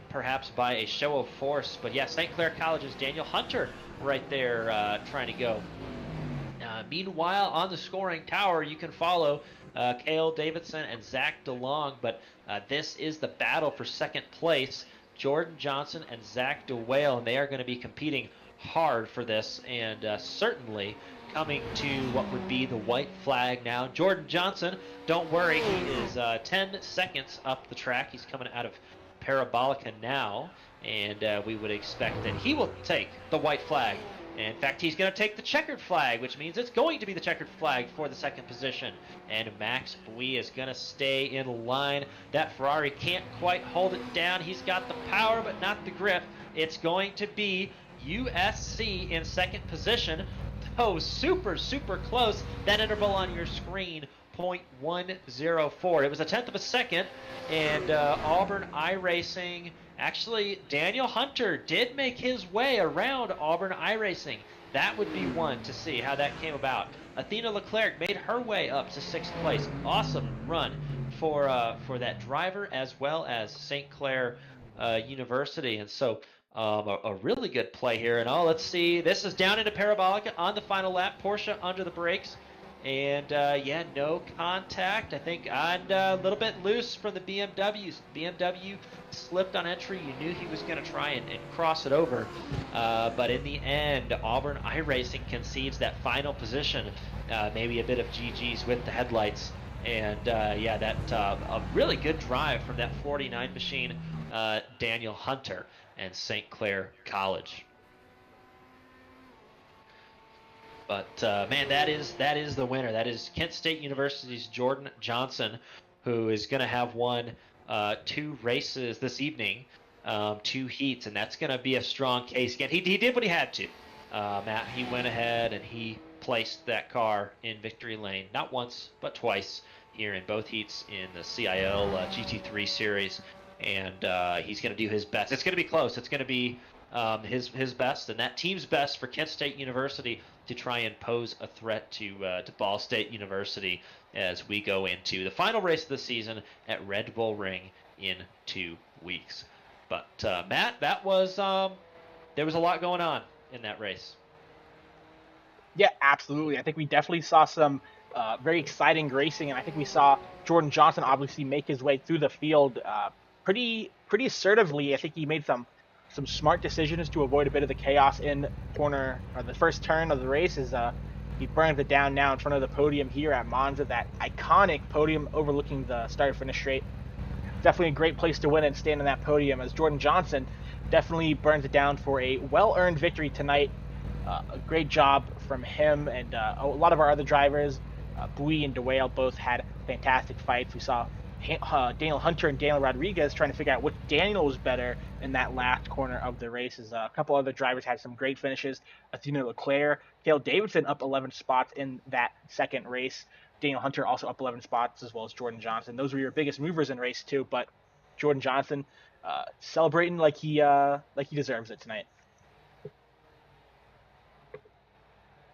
perhaps by a show of force. But yeah, St. Clair College's Daniel Hunter right there trying to go. Meanwhile, on the scoring tower, you can follow Cale Davidson and Zach DeLong, but this is the battle for second place. Jordan Johnson and Zach DeWale, and they are going to be competing hard for this, and certainly coming to what would be the white flag now. Jordan Johnson, don't worry, he is 10 seconds up the track. He's coming out of Parabolica now, and we would expect that he will take the white flag. And in fact, he's going to take the checkered flag, which means it's going to be the checkered flag for the second position. And Max Bui is going to stay in line. That Ferrari can't quite hold it down. He's got the power, but not the grip. It's going to be USC in second position. Oh, super, super close. That interval on your screen, 0.104. It was a tenth of a second, and Auburn iRacing, actually, Daniel Hunter did make his way around Auburn iRacing. That would be one to see how that came about. Athena Leclerc made her way up to sixth place. Awesome run for that driver, as well as St. Clair University. And so a really good play here. And let's see. This is down into Parabolica on the final lap. Porsche under the brakes. And yeah, no contact. I think and a little bit loose from the BMWs. BMW slipped on entry. You knew he was going to try and cross it over. But in the end, Auburn iRacing concedes that final position. Maybe a bit of GG's with the headlights. And yeah, that a really good drive from that 49 machine, Daniel Hunter and St. Clair College. But man, that is the winner. That is Kent State University's Jordan Johnson, who is going to have won 2 races this evening, 2 heats, and that's going to be a strong case. Again, he did what he had to. Matt, he went ahead and he placed that car in victory lane, not once but twice here in both heats in the CiL GT3 series, and he's going to do his best. It's going to be close. It's going to be his best and that team's best for Kent State University to try and pose a threat to Ball State University as we go into the final race of the season at Red Bull Ring in 2 weeks. But Matt, that was there was a lot going on in that race. Yeah, absolutely. I think we definitely saw some very exciting racing, and I think we saw Jordan Johnson obviously make his way through the field pretty assertively. I think he made some smart decisions to avoid a bit of the chaos in corner or the first turn of the race. Is he burns it down now in front of the podium here at Monza, that iconic podium overlooking the start finish straight. Definitely a great place to win and stand on that podium, as Jordan Johnson definitely burns it down for a well-earned victory tonight. A great job from him, and a lot of our other drivers, Bui and DeWale, both had fantastic fights. We saw Daniel Hunter and Daniel Rodriguez trying to figure out which Daniel was better in that last corner of the races. A couple other drivers had some great finishes. Athena Leclerc, Cale Davidson up 11 spots in that second race. Daniel Hunter also up 11 spots, as well as Jordan Johnson. Those were your biggest movers in race 2, but Jordan Johnson celebrating like he deserves it tonight.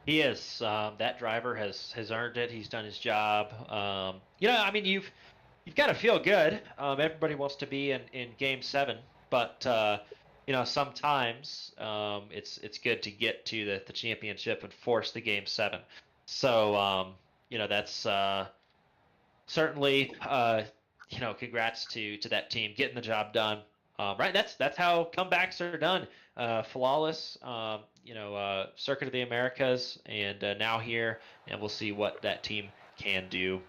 He is. That driver has earned it. He's done his job. I mean, you've got to feel good. Everybody wants to be in Game 7, but sometimes it's good to get to the championship and force the Game 7. So that's certainly congrats to that team getting the job done. Right, that's how comebacks are done. Flawless, Circuit of the Americas, and now here, and we'll see what that team can do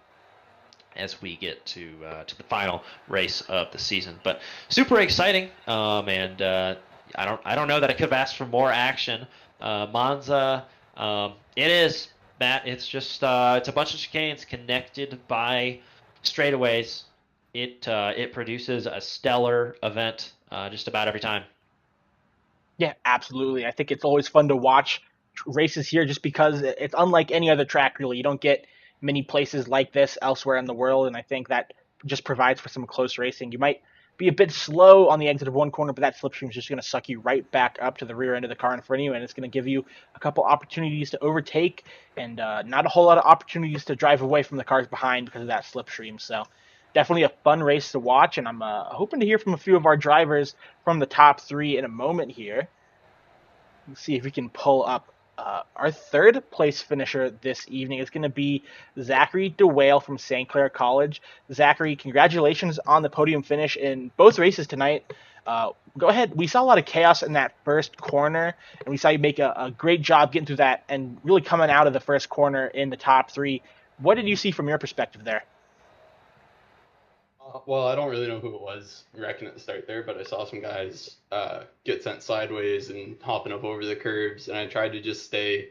as we get to the final race of the season. But super exciting, and I don't know that I could have asked for more action. Monza, it is, Matt. It's just it's a bunch of chicanes connected by straightaways. It produces a stellar event just about every time. Yeah, absolutely. I think it's always fun to watch races here just because it's unlike any other track, really. You don't get many places like this elsewhere in the world, and I think that just provides for some close racing. You might be a bit slow on the exit of one corner, but that slipstream is just going to suck you right back up to the rear end of the car in front of you, and it's going to give you a couple opportunities to overtake and not a whole lot of opportunities to drive away from the cars behind because of that slipstream. So definitely a fun race to watch, and I'm hoping to hear from a few of our drivers from the top three in a moment here. Let's see if we can pull up our third place finisher this evening. It's going to be Zachary DeWale from St. Clair College. Zachary, congratulations on the podium finish in both races tonight. Go ahead. We saw a lot of chaos in that first corner, and we saw you make a great job getting through that and really coming out of the first corner in the top three. What did you see from your perspective there? Well, I don't really know who it was wrecking at the start there, but I saw some guys get sent sideways and hopping up over the curbs, and I tried to just stay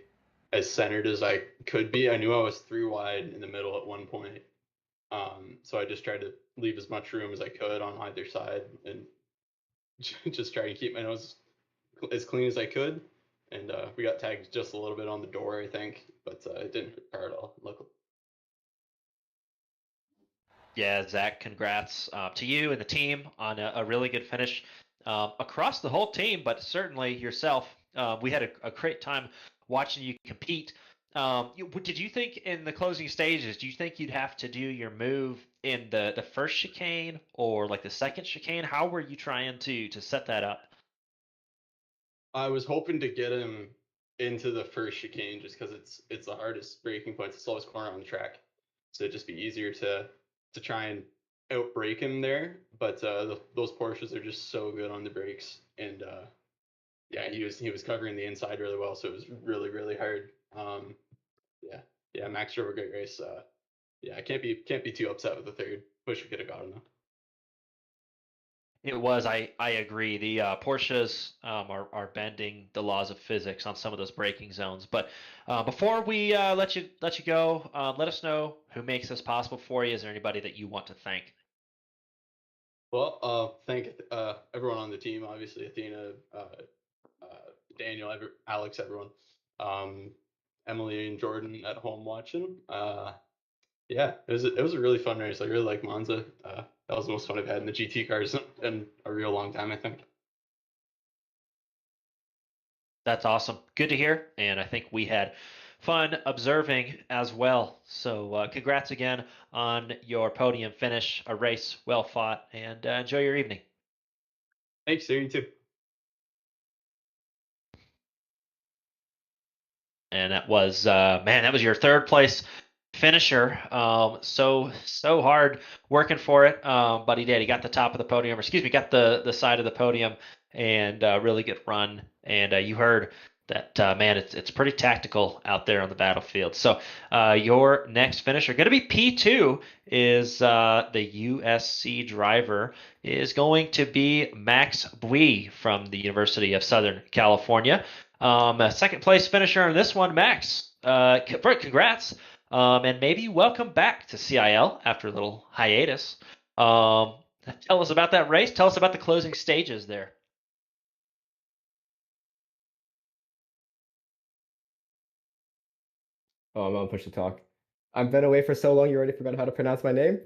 as centered as I could be. I knew I was three wide in the middle at one point, so I just tried to leave as much room as I could on either side and just try to keep my nose as clean as I could. And we got tagged just a little bit on the door, I think, but it didn't hurt the car at all. Luckily. Yeah, Zach, congrats to you and the team on a really good finish across the whole team, but certainly yourself. We had a great time watching you compete. Did you think in the closing stages, do you think you'd have to do your move in the first chicane or like the second chicane? How were you trying to set that up? I was hoping to get him into the first chicane just because it's the hardest braking point, it's the slowest corner on the track, so it'd just be easier to try and outbrake him there. But those Porsches are just so good on the brakes, and yeah, he was covering the inside really well, so it was really hard. Yeah, yeah, Max drove a great race. Yeah, I can't be too upset with the third. Wish we could have got him though. It was. I agree. The Porsches are bending the laws of physics on some of those braking zones. But before we let you go, let us know who makes this possible for you. Is there anybody that you want to thank? Well, thank everyone on the team, obviously Athena, Daniel, Alex, everyone, um, Emily and Jordan at home watching. Yeah, it was a really fun race. I really like Monza. That was the most fun I've had in the GT cars in a real long time, I think. That's awesome. Good to hear. And I think we had fun observing as well. So congrats again on your podium finish, a race well fought, and enjoy your evening. Thanks, sir. You too. And that was man, that was your third place finisher. So hard working for it, but he did. He got the top of the podium, or excuse me, got the side of the podium, and really good run. And you heard that man, it's pretty tactical out there on the battlefield. So your next finisher going to be P2 is the USC driver is going to be Max Bui from the University of Southern California. Second place finisher in this one, Max. Congrats. And maybe welcome back to CIL after a little hiatus. Um, Tell us about that race. Tell us about the closing stages there. Oh, I'm on push to talk. I've been away for so long, you already forgot how to pronounce my name?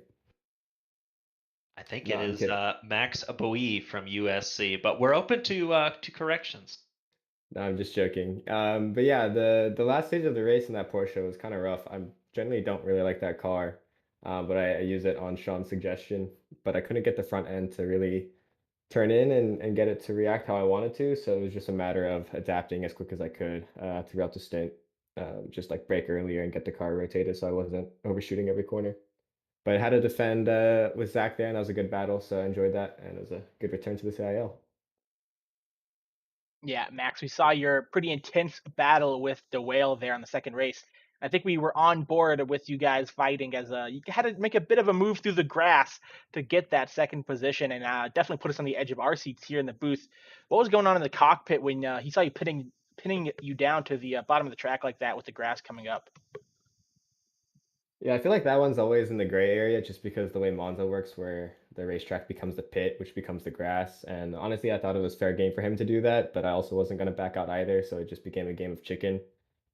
I think No, it I'm is kidding. Max Bowie from USC, but we're open to corrections. No, I'm just joking. But yeah, the last stage of the race in that Porsche was kind of rough. I generally don't really like that car, but I use it on Sean's suggestion. But I couldn't get the front end to really turn in and get it to react how I wanted to. So it was just a matter of adapting as quick as I could throughout the stint. Just like brake earlier and get the car rotated so I wasn't overshooting every corner. But I had to defend with Zach there, and that was a good battle, so I enjoyed that, and it was a good return to the CIL. Yeah, Max, we saw your pretty intense battle with the whale there on the second race. I think we were on board with you guys fighting as you had to make a bit of a move through the grass to get that second position, and definitely put us on the edge of our seats here in the booth. What was going on in the cockpit when he saw you pinning you down to the bottom of the track like that with the grass coming up? Yeah, I feel like that one's always in the gray area just because the way Monza works, where the racetrack becomes the pit, which becomes the grass. And honestly, I thought it was fair game for him to do that, but I also wasn't going to back out either, so it just became a game of chicken.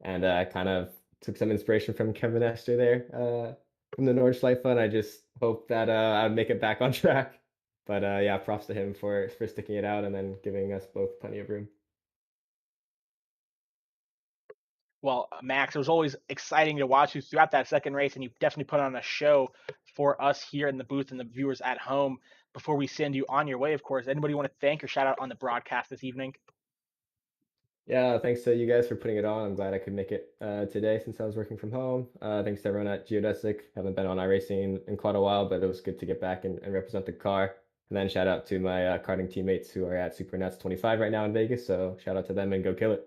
And I kind of took some inspiration from Kevin Esther there, from the Nordschleife, and I just hope that I'd make it back on track. But yeah, props to him for sticking it out and then giving us both plenty of room. Well, Max, it was always exciting to watch you throughout that second race, and you definitely put on a show for us here in the booth and the viewers at home. Before we send you on your way, of course, anybody want to thank or shout out on the broadcast this evening? Yeah, thanks to you guys for putting it on. I'm glad I could make it today since I was working from home. Thanks to everyone at Geodesic. Haven't been on iRacing in quite a while, but it was good to get back and represent the car. And then shout out to my karting teammates who are at SuperNets 25 right now in Vegas. So shout out to them and go kill it.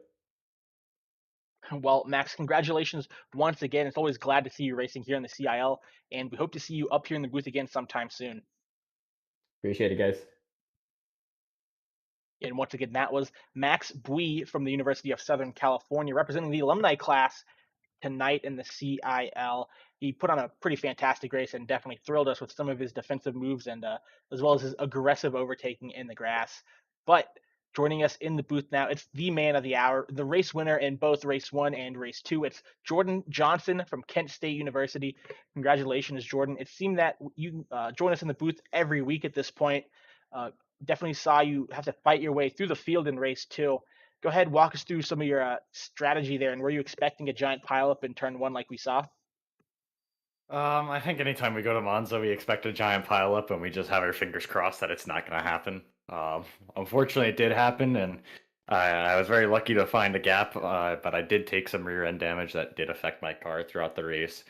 Well, Max, congratulations once again. It's always glad to see you racing here in the CIL, and we hope to see you up here in the booth again sometime soon. Appreciate it, guys. And once again, that was Max Bui from the University of Southern California, representing the alumni class tonight in the CIL. He put on a pretty fantastic race and definitely thrilled us with some of his defensive moves and as well as his aggressive overtaking in the grass. But joining us in the booth now, it's the man of the hour, the race winner in both race 1 and race 2. It's Jordan Johnson from Kent State University. Congratulations, Jordan. It seemed that you join us in the booth every week at this point. Definitely saw you have to fight your way through the field in race 2. Go ahead, walk us through some of your strategy there, and were you expecting a giant pileup in turn 1 like we saw? I think anytime we go to Monza, we expect a giant pileup, and we just have our fingers crossed that it's not going to happen. Unfortunately, it did happen, and I was very lucky to find a gap, but I did take some rear end damage that did affect my car throughout the race.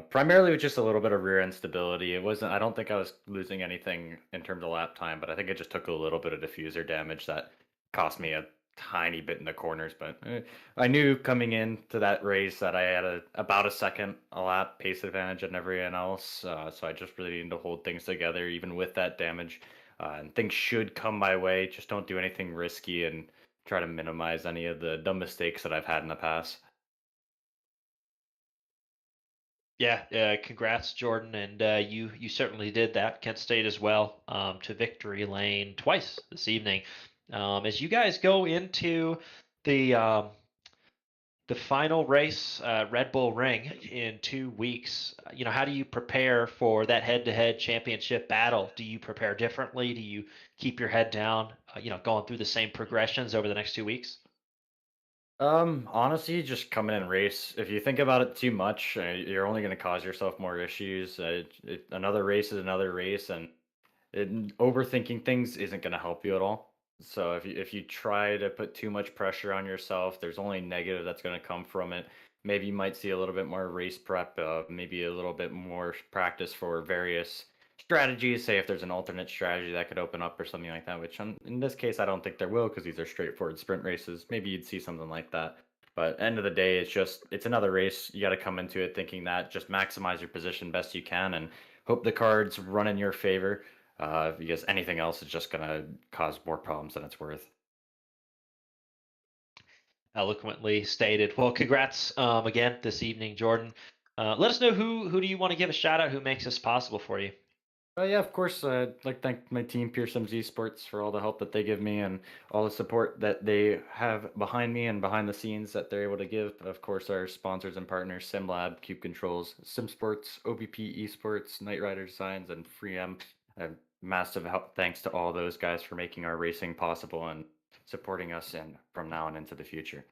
Primarily with just a little bit of rear end stability. It wasn't. I don't think I was losing anything in terms of lap time, but I think it just took a little bit of diffuser damage that cost me a tiny bit in the corners. But I knew coming into that race that I had about a second a lap pace advantage than everyone else. So I just really needed to hold things together, even with that damage. And things should come my way. Just don't do anything risky and try to minimize any of the dumb mistakes that I've had in the past. Yeah, congrats, Jordan, and you certainly did that. Kent State as well, to victory lane twice this evening. As you guys go into the the final race, Red Bull Ring, in 2 weeks, how do you prepare for that head-to-head championship battle? Do you prepare differently? Do you keep your head down? Going through the same progressions over the next 2 weeks? Honestly, just come in and race. If you think about it too much, you're only going to cause yourself more issues. Another race is another race, and overthinking things isn't going to help you at all. So if you try to put too much pressure on yourself, there's only negative that's going to come from it. Maybe you might see a little bit more race prep, maybe a little bit more practice for various strategies. Say if there's an alternate strategy that could open up or something like that, which in this case I don't think there will because these are straightforward sprint races. Maybe you'd see something like that. But end of the day, it's another race. You got to come into it thinking that just maximize your position best you can and hope the cards run in your favor. Because anything else is just going to cause more problems than it's worth. Eloquently stated. Well, congrats again this evening, Jordan. Let us know who do you want to give a shout out, who makes this possible for you. Yeah, of course. I'd like to thank my team, Pearson Esports, for all the help that they give me and all the support that they have behind me and behind the scenes that they're able to give. Of course, our sponsors and partners, SimLab, Cube Controls, SimSports, OBP Esports, Night Rider Designs, and FreeM. Massive help, thanks to all those guys for making our racing possible and supporting us and from now on into the future.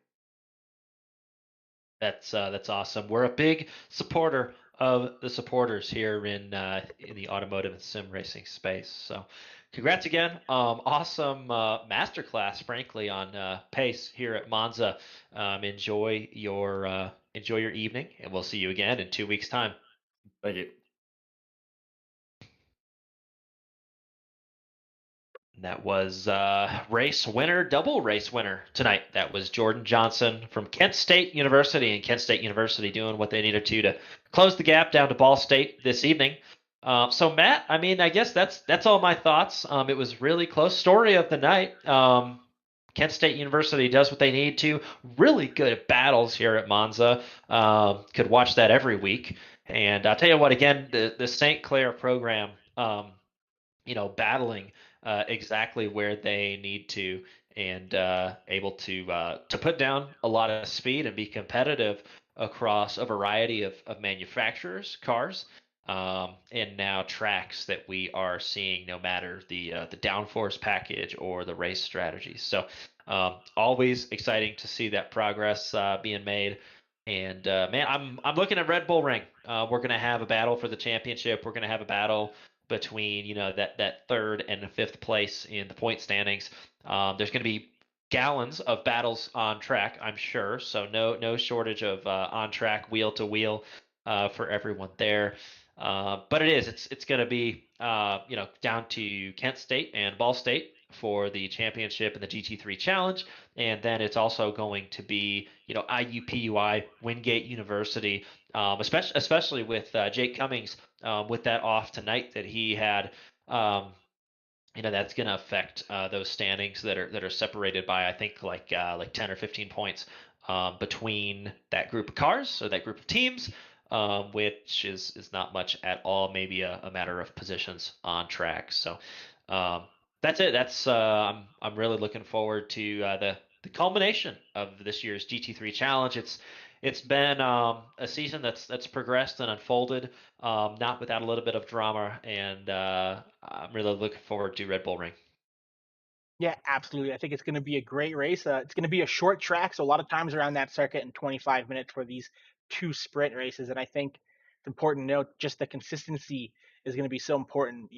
That's awesome. We're a big supporter of the supporters here in the automotive and sim racing space. So, congrats again. Awesome masterclass, frankly, on pace here at Monza. Enjoy your evening, and we'll see you again in 2 weeks' time. Thank you. That was double race winner tonight. That was Jordan Johnson from Kent State University, and Kent State University doing what they needed to close the gap down to Ball State this evening. So Matt, I mean, I guess that's all my thoughts. It was really close. Story of the night. Kent State University does what they need to. Really good battles here at Monza. Could watch that every week. And I'll tell you what, again, the St. Clair program, battling exactly where they need to, and able to put down a lot of speed and be competitive across a variety of manufacturers, cars, and now tracks that we are seeing, no matter the downforce package or the race strategies. So always exciting to see that progress being made. And man, I'm looking at Red Bull Ring. We're gonna have a battle for the championship. We're gonna have a battle between that third and fifth place in the point standings. There's going to be gallons of battles on track, I'm sure. So no shortage of on track, wheel to wheel for everyone there. But it's going to be down to Kent State and Ball State for the championship and the GT3 challenge, and then it's also going to be IUPUI, Wingate University, especially with Jake Cummings with that off tonight that he had. That's going to affect those standings that are separated by, I think, like 10 or 15 points between that group of cars or that group of teams, which is not much at all. Maybe a matter of positions on track. So that's it. That's I'm really looking forward to the culmination of this year's GT3 challenge. It's been a season that's progressed and unfolded, not without a little bit of drama, and I'm really looking forward to Red Bull Ring. Yeah, absolutely. I think it's going to be a great race. It's going to be a short track, so a lot of times around that circuit in 25 minutes for these two sprint races. And I think it's important to note just the consistency is going to be so important.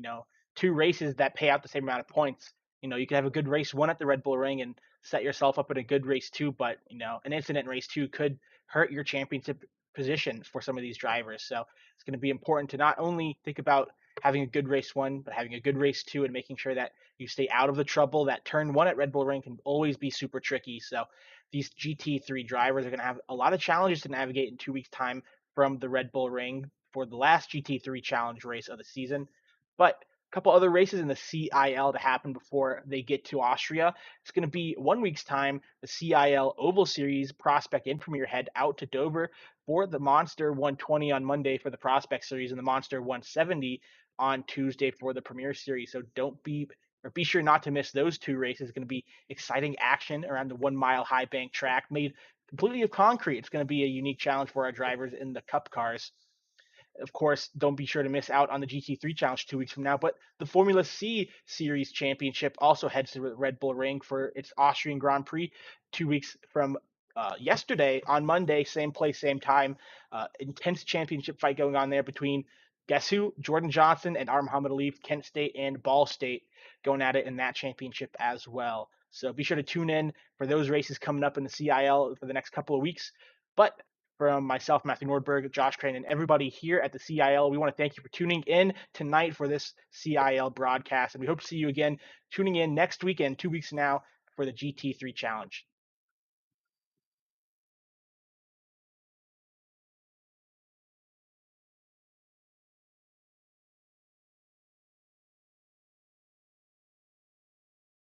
Two races that pay out the same amount of points. You can have a good race one at the Red Bull Ring and set yourself up in a good race two, but an incident race two could hurt your championship position for some of these drivers. So it's going to be important to not only think about having a good race one, but having a good race two and making sure that you stay out of the trouble. That turn one at Red Bull Ring can always be super tricky. So these GT3 drivers are going to have a lot of challenges to navigate in 2 weeks' time from the Red Bull Ring for the last GT3 challenge race of the season. But a couple other races in the CiL to happen before they get to Austria. It's going to be 1 week's time, the CiL Oval Series Prospect and Premier head out to Dover for the Monster 120 on Monday for the Prospect Series and the Monster 170 on Tuesday for the Premier Series. So be sure not to miss those two races. It's going to be exciting action around the 1 mile high bank track made completely of concrete. It's going to be a unique challenge for our drivers in the Cup cars. Of course, don't be sure to miss out on the GT3 Challenge 2 weeks from now. But the Formula C Series Championship also heads to the Red Bull Ring for its Austrian Grand Prix 2 weeks from yesterday on Monday, same place, same time. Intense championship fight going on there between, guess who? Jordan Johnson and R. Muhammad Ali, Kent State and Ball State going at it in that championship as well. So be sure to tune in for those races coming up in the CiL for the next couple of weeks. But from myself, Matthew Nordberg, Josh Crane, and everybody here at the CiL, we want to thank you for tuning in tonight for this CiL broadcast. And we hope to see you again tuning in next weekend, 2 weeks now, for the GT3 Challenge.